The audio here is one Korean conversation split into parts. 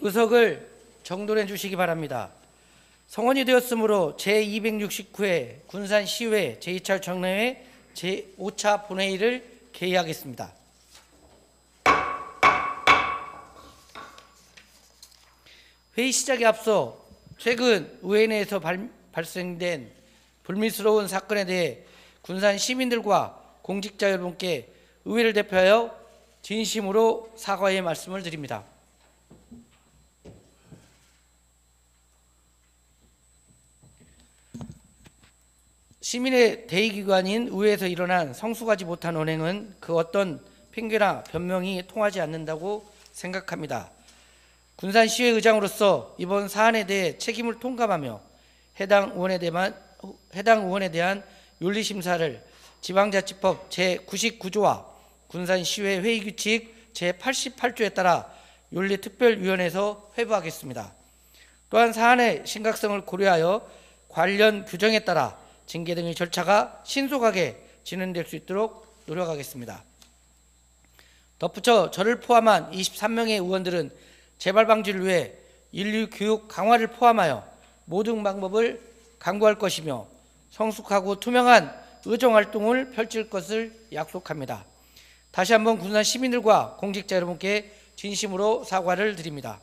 의석을 정돈해 주시기 바랍니다. 성원이 되었으므로 제269회 군산시의회 제2차 정례회 제5차 본회의를 개의하겠습니다. 회의 시작에 앞서 최근 의회 내에서 발생된 불미스러운 사건에 대해 군산 시민들과 공직자 여러분께 의회를 대표하여 진심으로 사과의 말씀을 드립니다. 시민의 대의기관인 의회에서 일어난 성숙하지 못한 언행은 그 어떤 핑계나 변명이 통하지 않는다고 생각합니다. 군산시의회 의장으로서 이번 사안에 대해 책임을 통감하며 해당 의원에 대한 윤리심사를 지방자치법 제99조와 군산시의회 회의규칙 제88조에 따라 윤리특별위원회에서 회부하겠습니다. 또한 사안의 심각성을 고려하여 관련 규정에 따라 징계 등의 절차가 신속하게 진행될 수 있도록 노력하겠습니다. 덧붙여 저를 포함한 23명의 의원들은 재발 방지를 위해 인류 교육 강화를 포함하여 모든 방법을 강구할 것이며 성숙하고 투명한 의정활동을 펼칠 것을 약속합니다. 다시 한번 군산 시민들과 공직자 여러분께 진심으로 사과를 드립니다.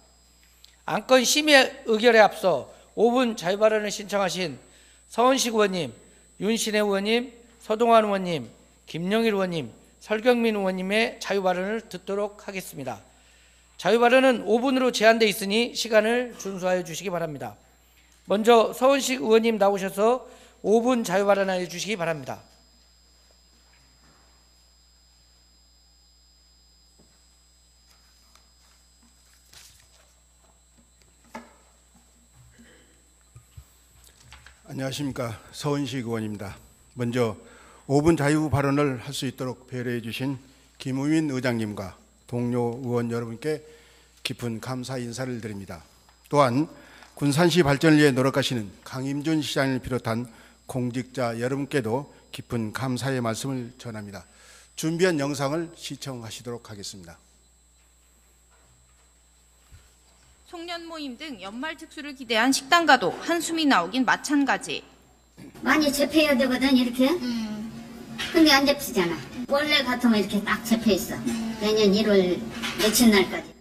안건 심의 의결에 앞서 5분 자유발언을 신청하신 서원식 의원님, 윤신혜 의원님, 서동환 의원님, 김영일 의원님, 설경민 의원님의 자유발언을 듣도록 하겠습니다. 자유발언은 5분으로 제한되어 있으니 시간을 준수하여 주시기 바랍니다. 먼저 서원식 의원님 나오셔서 5분 자유발언하여 주시기 바랍니다. 안녕하십니까. 서원식 의원입니다. 먼저 5분 자유 발언을 할 수 있도록 배려해 주신 김우민 의장님과 동료 의원 여러분께 깊은 감사 인사를 드립니다. 또한 군산시 발전을 위해 노력하시는 강임준 시장을 비롯한 공직자 여러분께도 깊은 감사의 말씀을 전합니다. 준비한 영상을 시청하시도록 하겠습니다. 송년 모임 등 연말 특수를 기대한 식당가도 한숨이 나오긴 마찬가지. 많이 접해야 되거든 이렇게. 근데 안 접히잖아. 원래 같으면 이렇게 딱 접혀 있어. 내년 1월 며칠 날까지.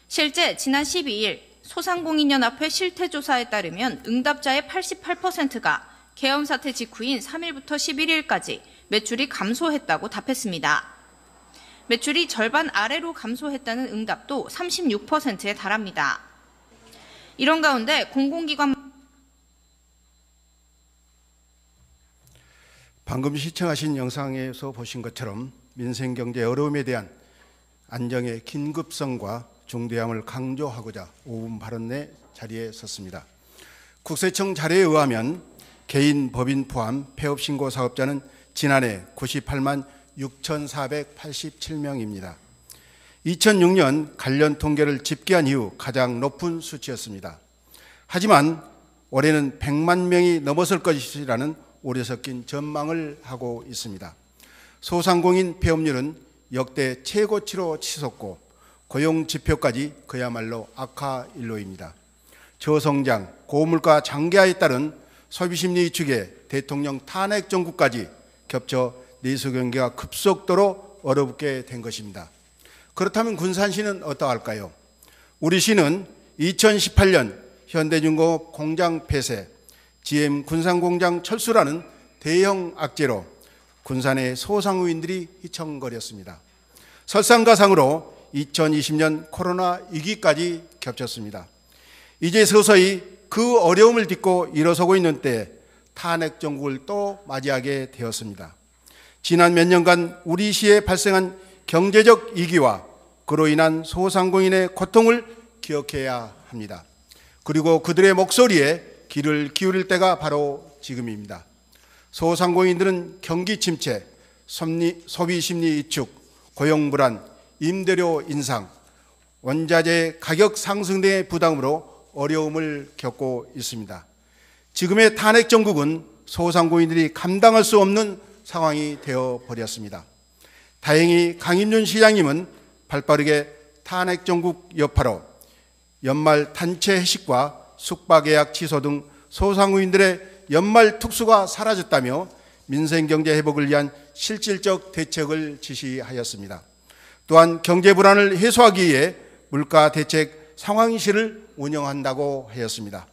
실제 지난 12일 소상공인연합회 실태조사에 따르면 응답자의 88%가 계엄 사태 직후인 3일부터 11일까지 매출이 감소했다고 답했습니다. 매출이 절반 아래로 감소했다는 응답도 36%에 달합니다. 이런 가운데 공공기관 방금 시청하신 영상에서 보신 것처럼 민생경제 어려움에 대한 안정의 긴급성과 중대함을 강조하고자 5분 발언의 자리에 섰습니다. 국세청 자료에 의하면 개인, 법인 포함 폐업 신고 사업자는 지난해 98만 6,487명입니다. 2006년 관련 통계를 집계한 이후 가장 높은 수치였습니다. 하지만 올해는 100만 명이 넘어설 것이라는 오래 섞인 전망을 하고 있습니다. 소상공인 폐업률은 역대 최고치로 치솟고 고용 지표까지 그야말로 악화 일로입니다. 저성장, 고물가 장기화에 따른 소비심리 위축에 대통령 탄핵 정국까지 겹쳐 내수 경기가 급속도로 어렵게 된 것입니다. 그렇다면 군산시는 어떠할까요? 우리 시는 2018년 현대중공업 공장 폐쇄, GM 군산공장 철수라는 대형 악재로 군산의 소상공인들이 휘청거렸습니다. 설상가상으로 2020년 코로나 위기까지 겹쳤습니다. 이제 서서히 그 어려움을 딛고 일어서고 있는 때에 탄핵 정국을 또 맞이하게 되었습니다. 지난 몇 년간 우리 시에 발생한 경제적 위기와 그로 인한 소상공인의 고통을 기억해야 합니다. 그리고 그들의 목소리에 귀를 기울일 때가 바로 지금입니다. 소상공인들은 경기 침체, 소비 심리 위축, 고용 불안, 임대료 인상, 원자재 가격 상승 등의 부담으로 어려움을 겪고 있습니다. 지금의 탄핵 정국은 소상공인들이 감당할 수 없는 상황이 되어버렸습니다. 다행히 강임준 시장님은 발빠르게 탄핵 정국 여파로 연말 단체 회식과 숙박예약 취소 등 소상공인들의 연말 특수가 사라졌다며 민생경제 회복을 위한 실질적 대책을 지시하였습니다. 또한 경제 불안을 해소하기 위해 물가대책 상황실을 운영한다고 하였습니다.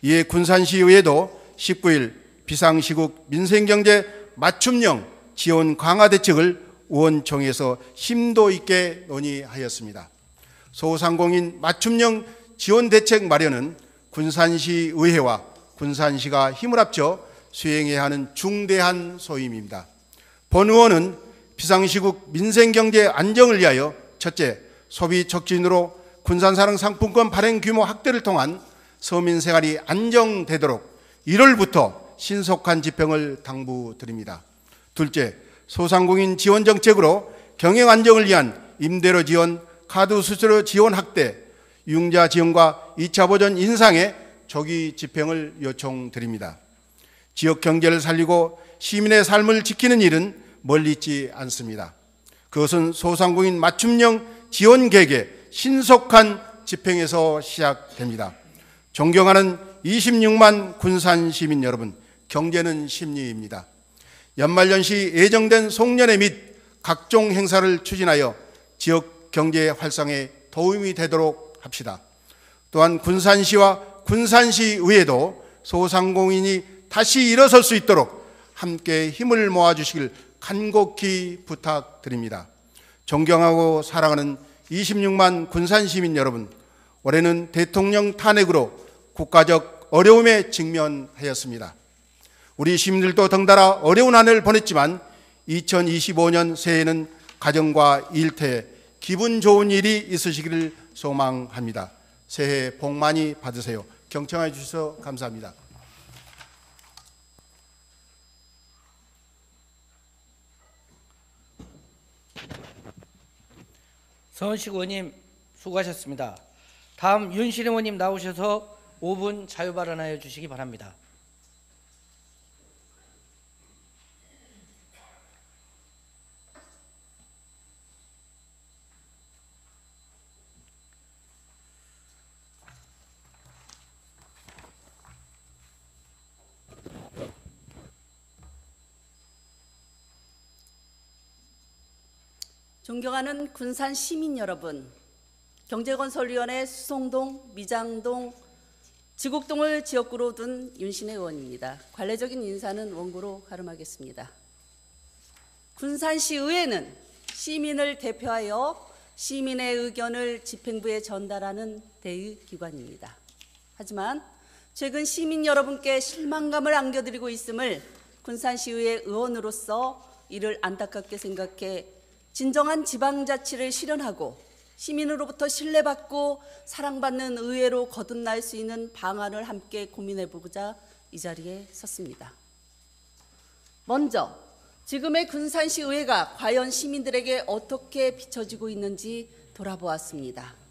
이에 군산시의회도 19일 비상시국 민생경제 맞춤형 지원 강화 대책을 의원총회에서 심도 있게 논의하였습니다. 소상공인 맞춤형 지원 대책 마련은 군산시의회와 군산시가 힘을 합쳐 수행해야 하는 중대한 소임입니다. 본 의원은 비상시국 민생경제 안정을 위하여 첫째, 소비 촉진으로 군산사랑 상품권 발행 규모 확대를 통한 서민 생활이 안정되도록 1월부터 신속한 집행을 당부드립니다. 둘째, 소상공인 지원 정책으로 경영 안정을 위한 임대료 지원, 카드 수수료 지원 확대, 융자 지원과 2차 보전 인상의 조기 집행을 요청드립니다. 지역 경제를 살리고 시민의 삶을 지키는 일은 멀리 있지 않습니다. 그것은 소상공인 맞춤형 지원 계획의 신속한 집행에서 시작됩니다. 존경하는 26만 군산 시민 여러분, 경제는 심리입니다. 연말연시 예정된 송년회 및 각종 행사를 추진하여 지역 경제 활성에 도움이 되도록 합시다. 또한 군산시와 군산시의회도 소상공인이 다시 일어설 수 있도록 함께 힘을 모아주시길 간곡히 부탁드립니다. 존경하고 사랑하는 26만 군산시민 여러분, 올해는 대통령 탄핵으로 국가적 어려움에 직면하였습니다. 우리 시민들도 덩달아 어려운 한 해를 보냈지만 2025년 새해에는 가정과 일터에 기분 좋은 일이 있으시기를 소망합니다. 새해 복 많이 받으세요. 경청해 주셔서 감사합니다. 서은식 의원님 수고하셨습니다. 다음 윤실 의원님 나오셔서 5분 자유 발언하여 주시기 바랍니다. 존경하는 군산 시민 여러분, 경제건설위원회 수송동, 미장동, 지곡동을 지역구로 둔 윤신혜 의원입니다. 관례적인 인사는 원고로 가름하겠습니다. 군산시의회는 시민을 대표하여 시민의 의견을 집행부에 전달하는 대의기관입니다. 하지만 최근 시민 여러분께 실망감을 안겨드리고 있음을 군산시의회 의원으로서 이를 안타깝게 생각해 진정한 지방자치를 실현하고 시민으로부터 신뢰받고 사랑받는 의회로 거듭날 수 있는 방안을 함께 고민해보고자 이 자리에 섰습니다. 먼저 지금의 군산시의회가 과연 시민들에게 어떻게 비춰지고 있는지 돌아보았습니다.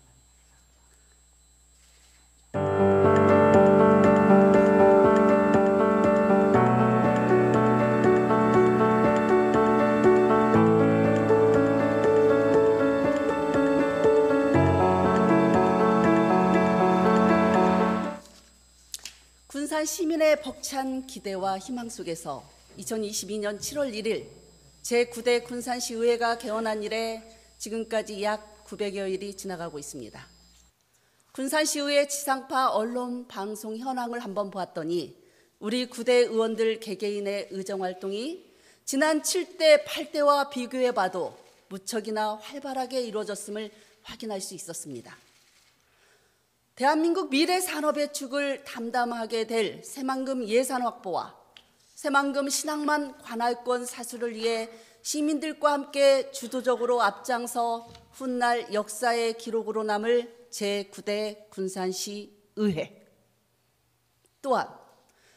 군산 시민의 벅찬 기대와 희망 속에서 2022년 7월 1일 제9대 군산시의회가 개원한 이래 지금까지 약 900여일이 지나가고 있습니다. 군산시의회 지상파 언론 방송 현황을 한번 보았더니 우리 9대 의원들 개개인의 의정활동이 지난 7대, 8대와 비교해봐도 무척이나 활발하게 이루어졌음을 확인할 수 있었습니다. 대한민국 미래 산업의 축을 담당하게 될 새만금 예산 확보와 새만금 신항만 관할권 사수를 위해 시민들과 함께 주도적으로 앞장서 훗날 역사의 기록으로 남을 제9대 군산시의회. 또한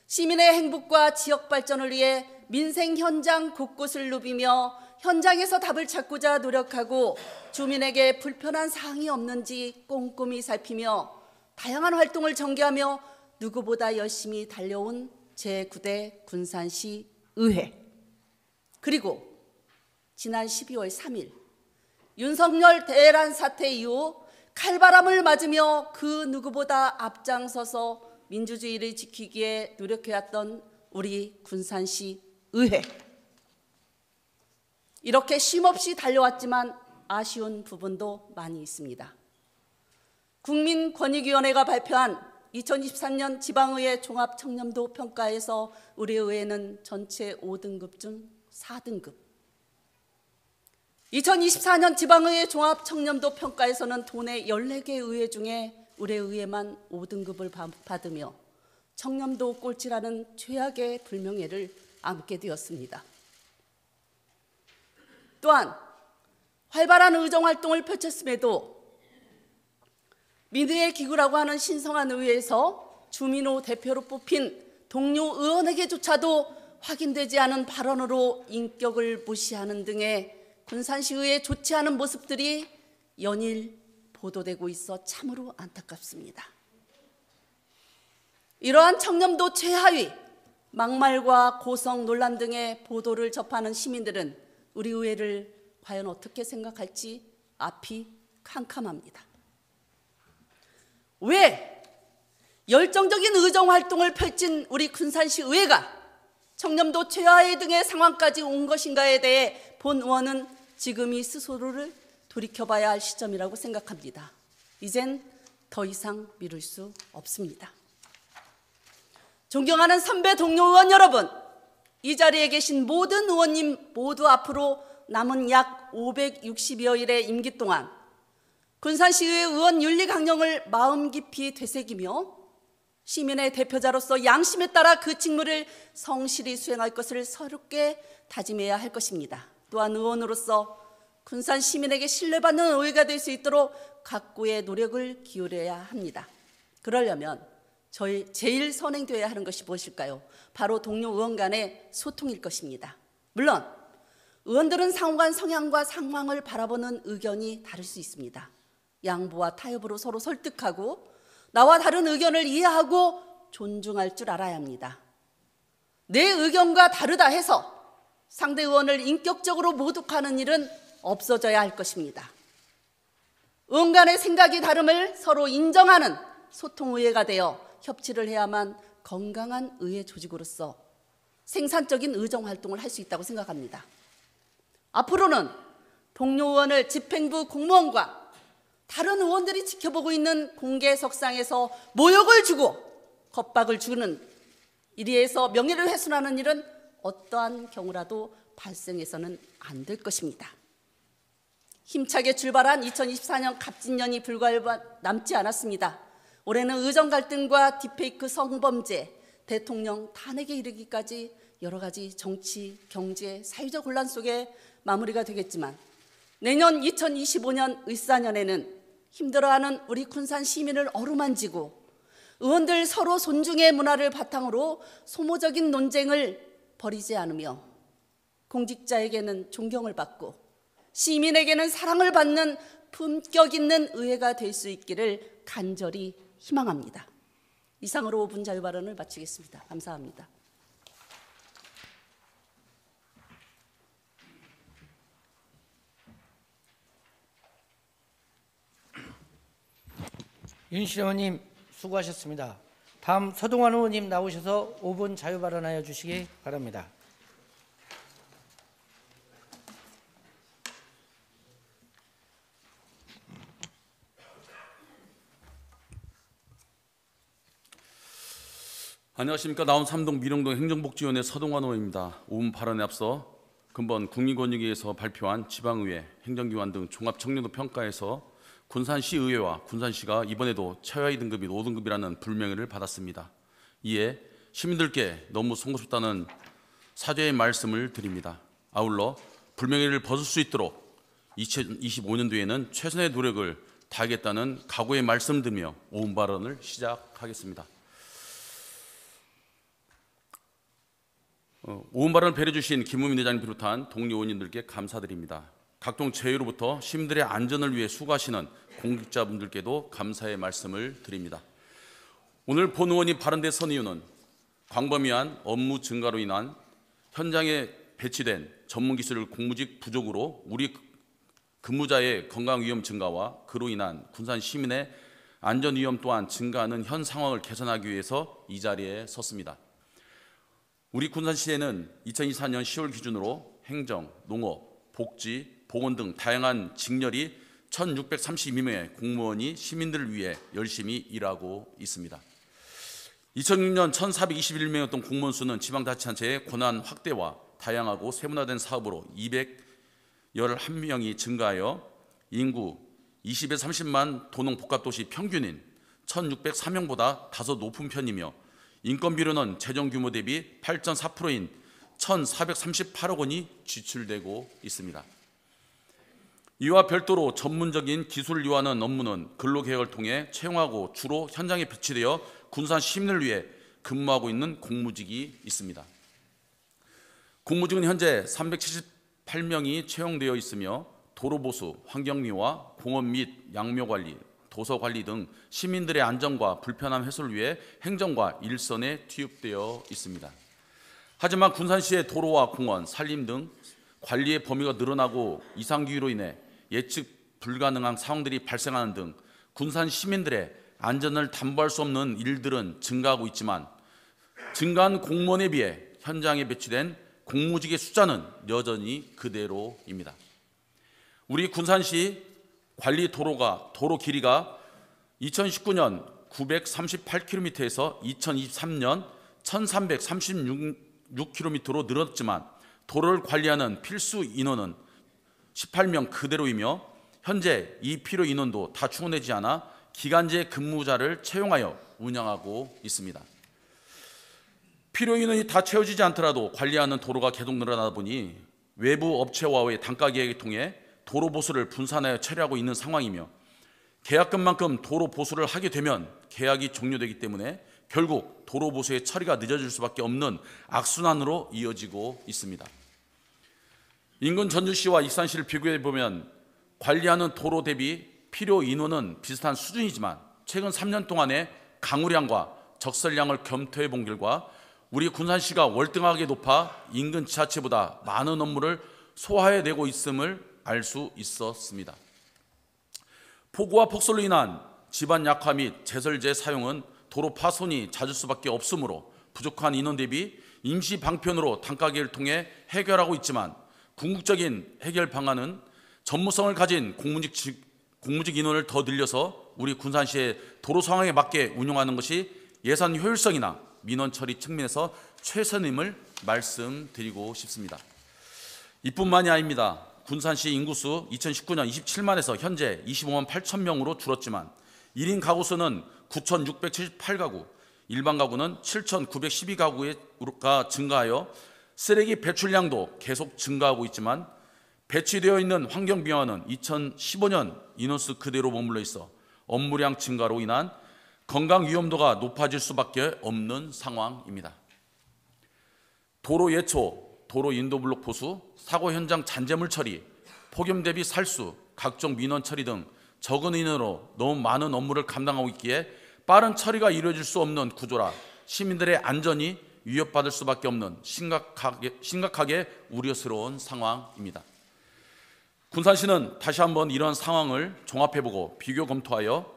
시민의 행복과 지역 발전을 위해 민생 현장 곳곳을 누비며 현장에서 답을 찾고자 노력하고 주민에게 불편한 사항이 없는지 꼼꼼히 살피며 다양한 활동을 전개하며 누구보다 열심히 달려온 제9대 군산시의회. 그리고 지난 12월 3일 윤석열 대란 사태 이후 칼바람을 맞으며 그 누구보다 앞장서서 민주주의를 지키기에 노력해왔던 우리 군산시 의회. 이렇게 쉼없이 달려왔지만 아쉬운 부분도 많이 있습니다. 국민권익위원회가 발표한 2023년 지방의회 종합청렴도 평가에서 우리 의회는 전체 5등급 중 4등급. 2024년 지방의회 종합청렴도 평가에서는 도내 14개 의회 중에 우리 의회만 5등급을 받으며 청렴도 꼴찌라는 최악의 불명예를 안게 되었습니다. 또한 활발한 의정활동을 펼쳤음에도 민의의 기구라고 하는 신성한 의회에서 주민호 대표로 뽑힌 동료 의원에게조차도 확인되지 않은 발언으로 인격을 무시하는 등의 군산시의회 좋지 않은 모습들이 연일 보도되고 있어 참으로 안타깝습니다. 이러한 청렴도 최하위, 막말과 고성 논란 등의 보도를 접하는 시민들은 우리 의회를 과연 어떻게 생각할지 앞이 캄캄합니다. 왜 열정적인 의정활동을 펼친 우리 군산시 의회가 청렴도 최하위 등의 상황까지 온 것인가에 대해 본 의원은 지금이 스스로를 돌이켜봐야 할 시점이라고 생각합니다. 이젠 더 이상 미룰 수 없습니다. 존경하는 선배 동료 의원 여러분, 이 자리에 계신 모든 의원님 모두 앞으로 남은 약 560여일의 임기 동안 군산시의회 의원 윤리 강령을 마음 깊이 되새기며 시민의 대표자로서 양심에 따라 그 직무를 성실히 수행할 것을 서럽게 다짐해야 할 것입니다. 또한 의원으로서 군산 시민에게 신뢰받는 의회가 될 수 있도록 각고의 노력을 기울여야 합니다. 그러려면 저희 제일 선행되어야 하는 것이 무엇일까요? 바로 동료 의원 간의 소통일 것입니다. 물론 의원들은 상호간 성향과 상황을 바라보는 의견이 다를 수 있습니다. 양보와 타협으로 서로 설득하고 나와 다른 의견을 이해하고 존중할 줄 알아야 합니다. 내 의견과 다르다 해서 상대 의원을 인격적으로 모독하는 일은 없어져야 할 것입니다. 의원 간의 생각이 다름을 서로 인정하는 소통의회가 되어 협치를 해야만 건강한 의회 조직으로서 생산적인 의정활동을 할 수 있다고 생각합니다. 앞으로는 동료 의원을 집행부 공무원과 다른 의원들이 지켜보고 있는 공개석상에서 모욕을 주고 겁박을 주는 이리에서 명예를 훼손하는 일은 어떠한 경우라도 발생해서는 안 될 것입니다. 힘차게 출발한 2024년 갑진년이 불과 얼마 남지 않았습니다. 올해는 의정 갈등과 딥페이크 성범죄, 대통령 탄핵에 이르기까지 여러 가지 정치, 경제, 사회적 혼란 속에 마무리가 되겠지만 내년 2025년 을사년에는 힘들어하는 우리 군산 시민을 어루만지고 의원들 서로 존중의 문화를 바탕으로 소모적인 논쟁을 벌이지 않으며 공직자에게는 존경을 받고 시민에게는 사랑을 받는 품격 있는 의회가 될 수 있기를 간절히 희망합니다. 이상으로 5분 자유발언을 마치겠습니다. 감사합니다. 윤실 의원님 수고하셨습니다. 다음 서동환 의원님 나오셔서 5분 자유 발언하여 주시기 바랍니다. 안녕하십니까. 나온 삼동 미령동 행정복지위원회 서동환 의원입니다. 5분 발언에 앞서 근본 국민권익위에서 발표한 지방의회, 행정기관 등 종합청렴도 평가에서 군산시 의회와 군산시가 이번에도 최하위 등급인 5등급이라는 불명예를 받았습니다. 이에 시민들께 너무 송구스럽다는 사죄의 말씀을 드립니다. 아울러 불명예를 벗을 수 있도록 2025년도에는 최선의 노력을 다하겠다는 각오의 말씀드리며 5분 발언을 시작하겠습니다. 5분 발언을 배려주신 김우민 의장님 비롯한 동료 의원님들께 감사드립니다. 각종 재해로부터 시민들의 안전을 위해 수고하시는 공직자분들께도 감사의 말씀을 드립니다. 오늘 본 의원이 발언대 선 이유는 광범위한 업무 증가로 인한 현장에 배치된 전문기술 공무직 부족으로 우리 근무자의 건강 위험 증가와 그로 인한 군산 시민의 안전 위험 또한 증가하는 현 상황을 개선하기 위해서 이 자리에 섰습니다. 우리 군산시에는 2024년 10월 기준으로 행정, 농업, 복지, 보건 등 다양한 직렬이 1,632명의 공무원이 시민들을 위해 열심히 일하고 있습니다. 2006년 1,421명이었던 공무원 수는 지방자치단체의 권한 확대와 다양하고 세분화된 사업으로 211명이 증가하여 인구 20에서 30만 도농 복합도시 평균인 1,603명보다 다소 높은 편이며 인건 비료는 재정 규모 대비 8.4%인 1,438억 원이 지출되고 있습니다. 이와 별도로 전문적인 기술을 요하는 업무는 근로계획을 통해 채용하고 주로 현장에 배치되어 군산 시민을 위해 근무하고 있는 공무직이 있습니다. 공무직은 현재 378명이 채용되어 있으며 도로보수, 환경미화, 공원 및 양묘관리, 도서관리 등 시민들의 안전과 불편함 해소를 위해 행정과 일선에 투입되어 있습니다. 하지만 군산시의 도로와 공원, 산림 등 관리의 범위가 늘어나고 이상기후로 인해 예측 불가능한 상황들이 발생하는 등 군산 시민들의 안전을 담보할 수 없는 일들은 증가하고 있지만 증가한 공무원에 비해 현장에 배치된 공무직의 숫자는 여전히 그대로입니다. 우리 군산시 관리 도로 길이가 2019년 938km에서 2023년 1336km로 늘었지만 도로를 관리하는 필수 인원은 18명 그대로이며 현재 이 필요 인원도 다 충원되지 않아 기간제 근무자를 채용하여 운영하고 있습니다. 필요 인원이 다 채워지지 않더라도 관리하는 도로가 계속 늘어나다 보니 외부 업체와의 단가 계약을 통해 도로 보수를 분산하여 처리하고 있는 상황이며 계약금만큼 도로 보수를 하게 되면 계약이 종료되기 때문에 결국 도로 보수의 처리가 늦어질 수밖에 없는 악순환으로 이어지고 있습니다. 인근 전주시와 익산시를 비교해 보면 관리하는 도로 대비 필요 인원은 비슷한 수준이지만 최근 3년 동안의 강우량과 적설량을 검토해 본 결과 우리 군산시가 월등하게 높아 인근 지자체보다 많은 업무를 소화해내고 있음을 알 수 있었습니다. 폭우와 폭설로 인한 지반 약화 및 제설제 사용은 도로 파손이 잦을 수밖에 없으므로 부족한 인원 대비 임시 방편으로 단가 계획을 통해 해결하고 있지만 궁극적인 해결 방안은 전문성을 가진 공무직 인원을 더 늘려서 우리 군산시의 도로 상황에 맞게 운영하는 것이 예산 효율성이나 민원 처리 측면에서 최선임을 말씀드리고 싶습니다. 이뿐만이 아닙니다. 군산시 인구수 2019년 27만에서 현재 25만 8천 명으로 줄었지만 1인 가구 수는 9,678가구, 일반 가구는 7,912가구가 증가하여 쓰레기 배출량도 계속 증가하고 있지만 배치되어 있는 환경미화는 2015년 인원수 그대로 머물러 있어 업무량 증가로 인한 건강 위험도가 높아질 수밖에 없는 상황입니다. 도로 예초, 도로 인도블록 보수, 사고 현장 잔재물 처리, 폭염 대비 살수, 각종 민원 처리 등 적은 인원으로 너무 많은 업무를 감당하고 있기에 빠른 처리가 이루어질 수 없는 구조라 시민들의 안전이 위협받을 수밖에 없는 심각하게 우려스러운 상황입니다. 군산시는 다시 한번 이런 상황을 종합해보고 비교 검토하여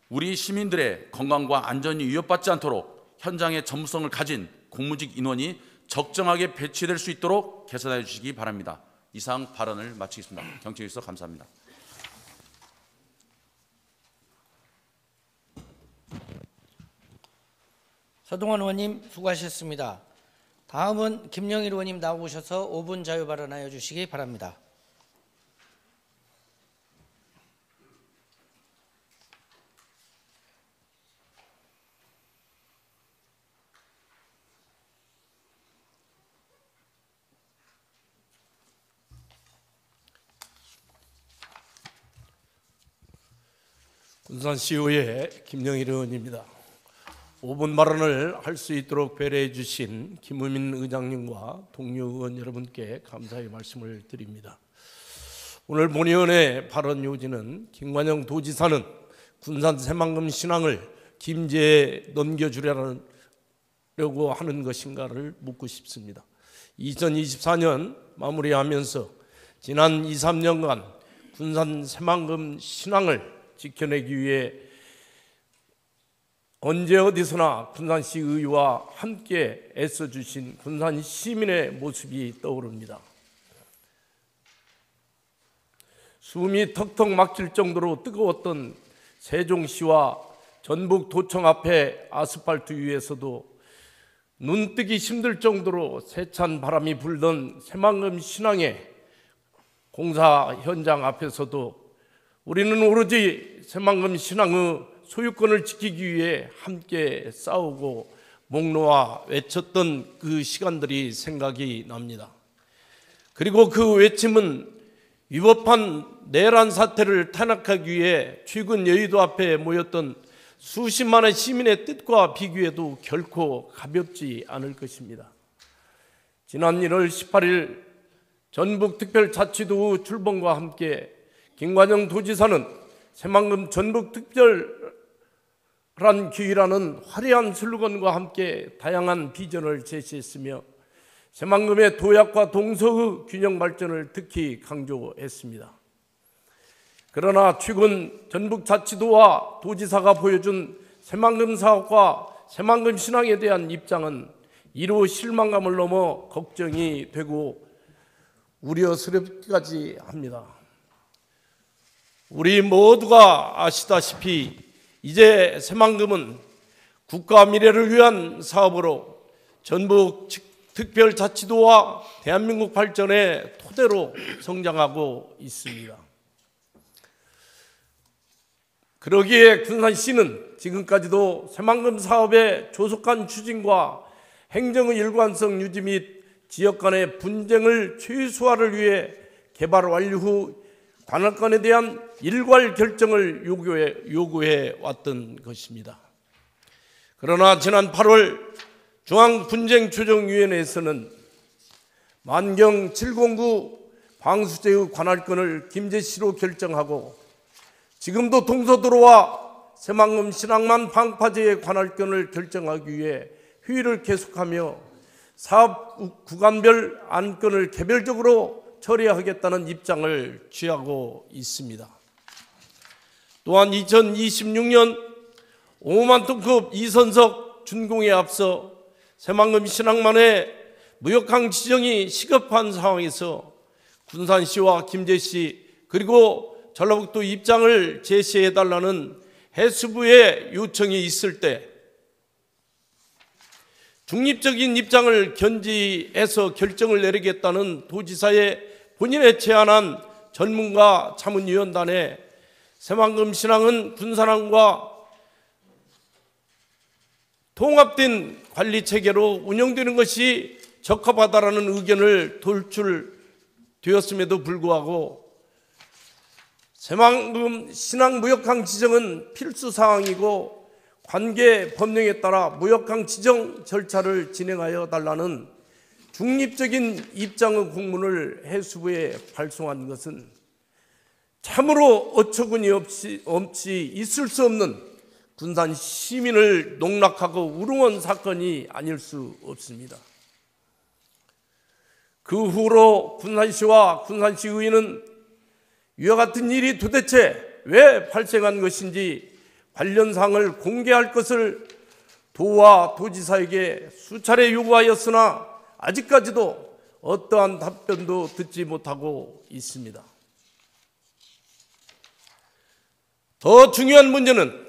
우리 시민들의 건강과 안전이 위협받지 않도록 현장의 전문성을 가진 공무직 인원이 적정하게 배치될 수 있도록 개선해 주시기 바랍니다. 이상 발언을 마치겠습니다. 경청해 주셔서 감사합니다. 서동원 의원님 수고하셨습니다. 다음은 김영일 의원님 나오셔서 5분 자유 발언하여 주시기 바랍니다. 군산시의회 김영일 의원입니다. 5분 발언을 할 수 있도록 배려해 주신 김우민 의장님과 동료 의원 여러분께 감사의 말씀을 드립니다. 오늘 본의원의 발언 요지는 김관영 도지사는 군산 새만금 신항을 김제에 넘겨주려고 하는 것인가를 묻고 싶습니다. 2024년 마무리하면서 지난 2, 3년간 군산 새만금 신앙을 지켜내기 위해 언제 어디서나 군산시 의회와 함께 애써주신 군산 시민의 모습이 떠오릅니다. 숨이 턱턱 막힐 정도로 뜨거웠던 세종시와 전북도청 앞에 아스팔트 위에서도 눈뜨기 힘들 정도로 세찬 바람이 불던 새만금 신앙의 공사 현장 앞에서도 우리는 오로지 새만금 신앙의 소유권을 지키기 위해 함께 싸우고 목 놓아 외쳤던 그 시간들이 생각이 납니다. 그리고 그 외침은 위법한 내란 사태를 탄압하기 위해 최근 여의도 앞에 모였던 수십만의 시민의 뜻과 비교해도 결코 가볍지 않을 것입니다. 지난 1월 18일 전북특별자치도 출범과 함께 김관영 도지사는 새만금 전북특별한 기회라는 화려한 슬로건과 함께 다양한 비전을 제시했으며 새만금의 도약과 동서의 균형 발전을 특히 강조했습니다. 그러나 최근 전북자치도와 도지사가 보여준 새만금 사업과 새만금 신앙에 대한 입장은 이로 실망감을 넘어 걱정이 되고 우려스럽기까지 합니다. 우리 모두가 아시다시피 이제 새만금은 국가 미래를 위한 사업으로 전북 특별자치도와 대한민국 발전의 토대로 성장하고 있습니다. 그러기에 군산시는 지금까지도 새만금 사업의 조속한 추진과 행정의 일관성 유지 및 지역 간의 분쟁을 최소화를 위해 개발 완료 후 관할권에 대한 일괄 결정을 요구해 왔던 것입니다. 그러나 지난 8월 중앙분쟁조정위원회에서는 만경 709 방수제의 관할권을 김제시로 결정하고 지금도 동서도로와 새만금 신항만 방파제의 관할권을 결정하기 위해 회의를 계속하며 사업 구간별 안건을 개별적으로 처리하겠다는 입장을 취하고 있습니다. 또한 2026년 5만 톤급 이선석 준공에 앞서 새만금 신항만의 무역항 지정이 시급한 상황에서 군산시와 김제시 그리고 전라북도 입장을 제시해달라는 해수부의 요청이 있을 때 중립적인 입장을 견지해서 결정을 내리겠다는 도지사의 본인의 제안한 전문가 자문위원단에 새만금 신항은 군산항과 통합된 관리체계로 운영되는 것이 적합하다라는 의견을 돌출되었음에도 불구하고 새만금 신항 무역항 지정은 필수 사항이고 관계 법령에 따라 무역항 지정 절차를 진행하여 달라는 중립적인 입장의 공문을 해수부에 발송한 것은 참으로 어처구니 없이 있을 수 없는 군산 시민을 농락하고 우롱한 사건이 아닐 수 없습니다. 그 후로 군산시와 군산시의회는 이와 같은 일이 도대체 왜 발생한 것인지 관련 사항을 공개할 것을 도와 도지사에게 수차례 요구하였으나 아직까지도 어떠한 답변도 듣지 못하고 있습니다. 더 중요한 문제는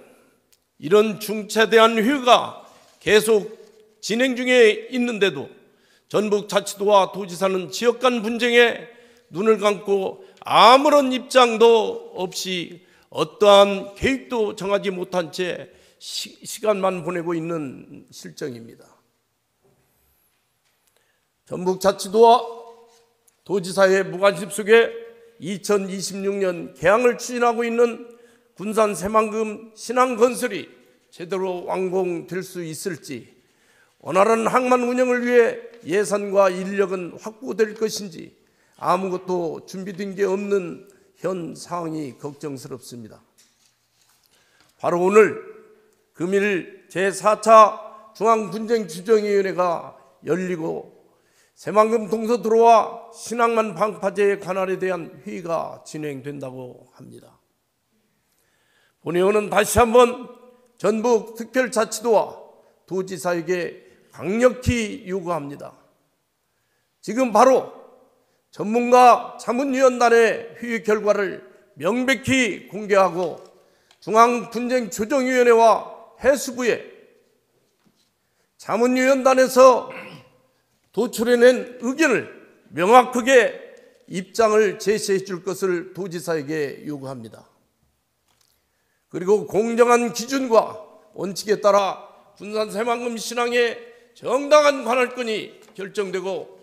이런 중차대한 회의가 계속 진행 중에 있는데도 전북자치도와 도지사는 지역 간 분쟁에 눈을 감고 아무런 입장도 없이 어떠한 계획도 정하지 못한 채 시간만 보내고 있는 실정입니다. 전북자치도와 도지사의 무관심 속에 2026년 개항을 추진하고 있는 군산 새만금 신항 건설이 제대로 완공될 수 있을지, 원활한 항만 운영을 위해 예산과 인력은 확보될 것인지 아무것도 준비된 게 없는 현 상황이 걱정스럽습니다. 바로 오늘 금일 제4차 중앙분쟁조정위원회가 열리고 새만금 동서 들어와 신앙만 방파제 관할에 대한 회의가 진행된다고 합니다. 본의원은 다시 한번 전북 특별자치도와 도지사에게 강력히 요구합니다. 지금 바로 전문가 자문위원단의 회의 결과를 명백히 공개하고 중앙분쟁조정위원회와 해수부에 자문위원단에서 도출해낸 의견을 명확하게 입장을 제시해 줄 것을 도지사에게 요구합니다. 그리고 공정한 기준과 원칙에 따라 군산 새만금 신항의 정당한 관할권이 결정되고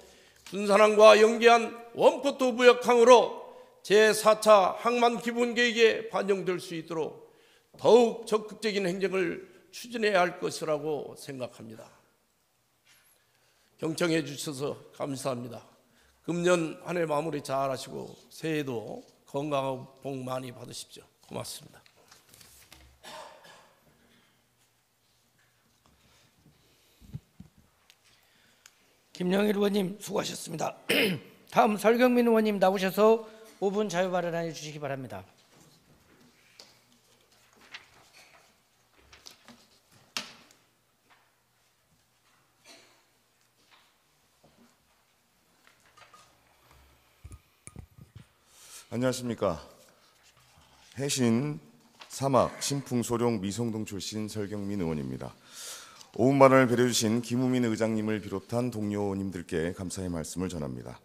군산항과 연계한 원포토 무역항으로 제4차 항만 기본계획에 반영될 수 있도록 더욱 적극적인 행정을 추진해야 할 것이라고 생각합니다. 경청해 주셔서 감사합니다. 금년 한 해 마무리 잘 하시고 새해도 건강하고 복 많이 받으십시오. 고맙습니다. 김영일 의원님 수고하셨습니다. 다음 설경민 의원님 나오셔서 5분 자유 발언해 주시기 바랍니다. 안녕하십니까. 해신, 사막, 신풍, 소룡, 미성동 출신 설경민 의원입니다. 5분 발언을 배려주신 김우민 의장님을 비롯한 동료 의원님들께 감사의 말씀을 전합니다.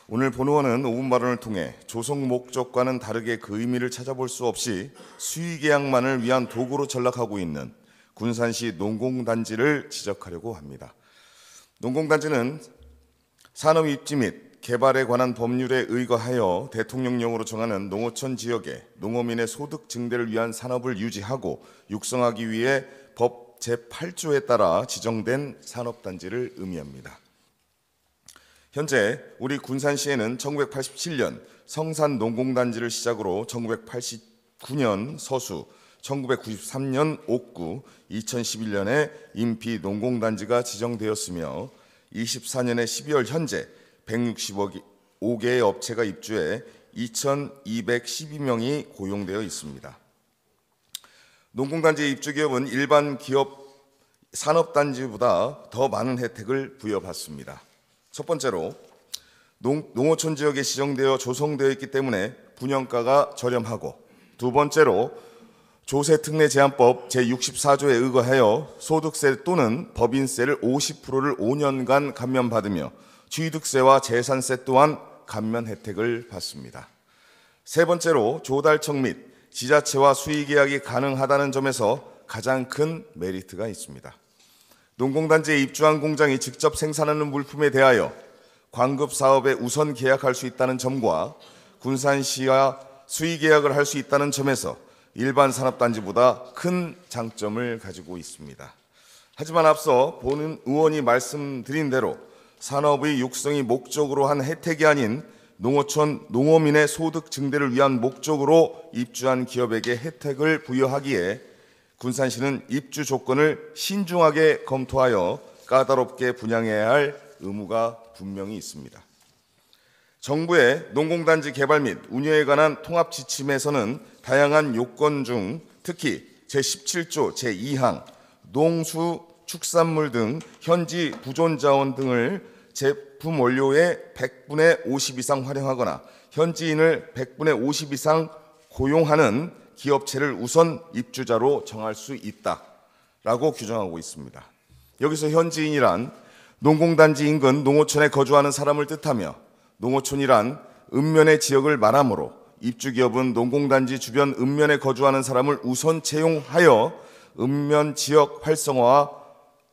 오늘 본 의원은 5분 발언을 통해 조성 목적과는 다르게 그 의미를 찾아볼 수 없이 수의계약만을 위한 도구로 전락하고 있는 군산시 농공단지를 지적하려고 합니다. 농공단지는 산업 입지 및 개발에 관한 법률에 의거하여 대통령령으로 정하는 농어촌 지역의 농어민의 소득 증대를 위한 산업을 유지하고 육성하기 위해 법 제8조에 따라 지정된 산업단지를 의미합니다. 현재 우리 군산시에는 1987년 성산 농공단지를 시작으로 1989년 서수, 1993년 옥구, 2011년에 인피 농공단지가 지정되었으며 24년에 12월 현재 165개의 업체가 입주해 2,212명이 고용되어 있습니다. 농공단지 입주기업은 일반 기업 산업단지보다 더 많은 혜택을 부여받습니다. 첫 번째로 농어촌 지역에 지정되어 조성되어 있기 때문에 분양가가 저렴하고, 두 번째로 조세특례제한법 제64조에 의거하여 소득세 또는 법인세를 50%를 5년간 감면받으며 취득세와 재산세 또한 감면 혜택을 받습니다. 세 번째로 조달청 및 지자체와 수의계약이 가능하다는 점에서 가장 큰 메리트가 있습니다. 농공단지에 입주한 공장이 직접 생산하는 물품에 대하여 광급사업에 우선 계약할 수 있다는 점과 군산시와 수의계약을 할 수 있다는 점에서 일반 산업단지보다 큰 장점을 가지고 있습니다. 하지만 앞서 본 의원이 말씀드린 대로 산업의 육성이 목적으로 한 혜택이 아닌 농어촌 농어민의 소득 증대를 위한 목적으로 입주한 기업에게 혜택을 부여하기에 군산시는 입주 조건을 신중하게 검토하여 까다롭게 분양해야 할 의무가 분명히 있습니다. 정부의 농공단지 개발 및 운영에 관한 통합 지침에서는 다양한 요건 중 특히 제17조 제2항 농수 축산물 등 현지 부존자원 등을 제품 원료의 100분의 50 이상 활용하거나 현지인을 100분의 50 이상 고용하는 기업체를 우선 입주자로 정할 수 있다라고 규정하고 있습니다. 여기서 현지인이란 농공단지 인근 농어촌에 거주하는 사람을 뜻하며, 농어촌이란 읍면의 지역을 말하므로 입주기업은 농공단지 주변 읍면에 거주하는 사람을 우선 채용하여 읍면 지역 활성화와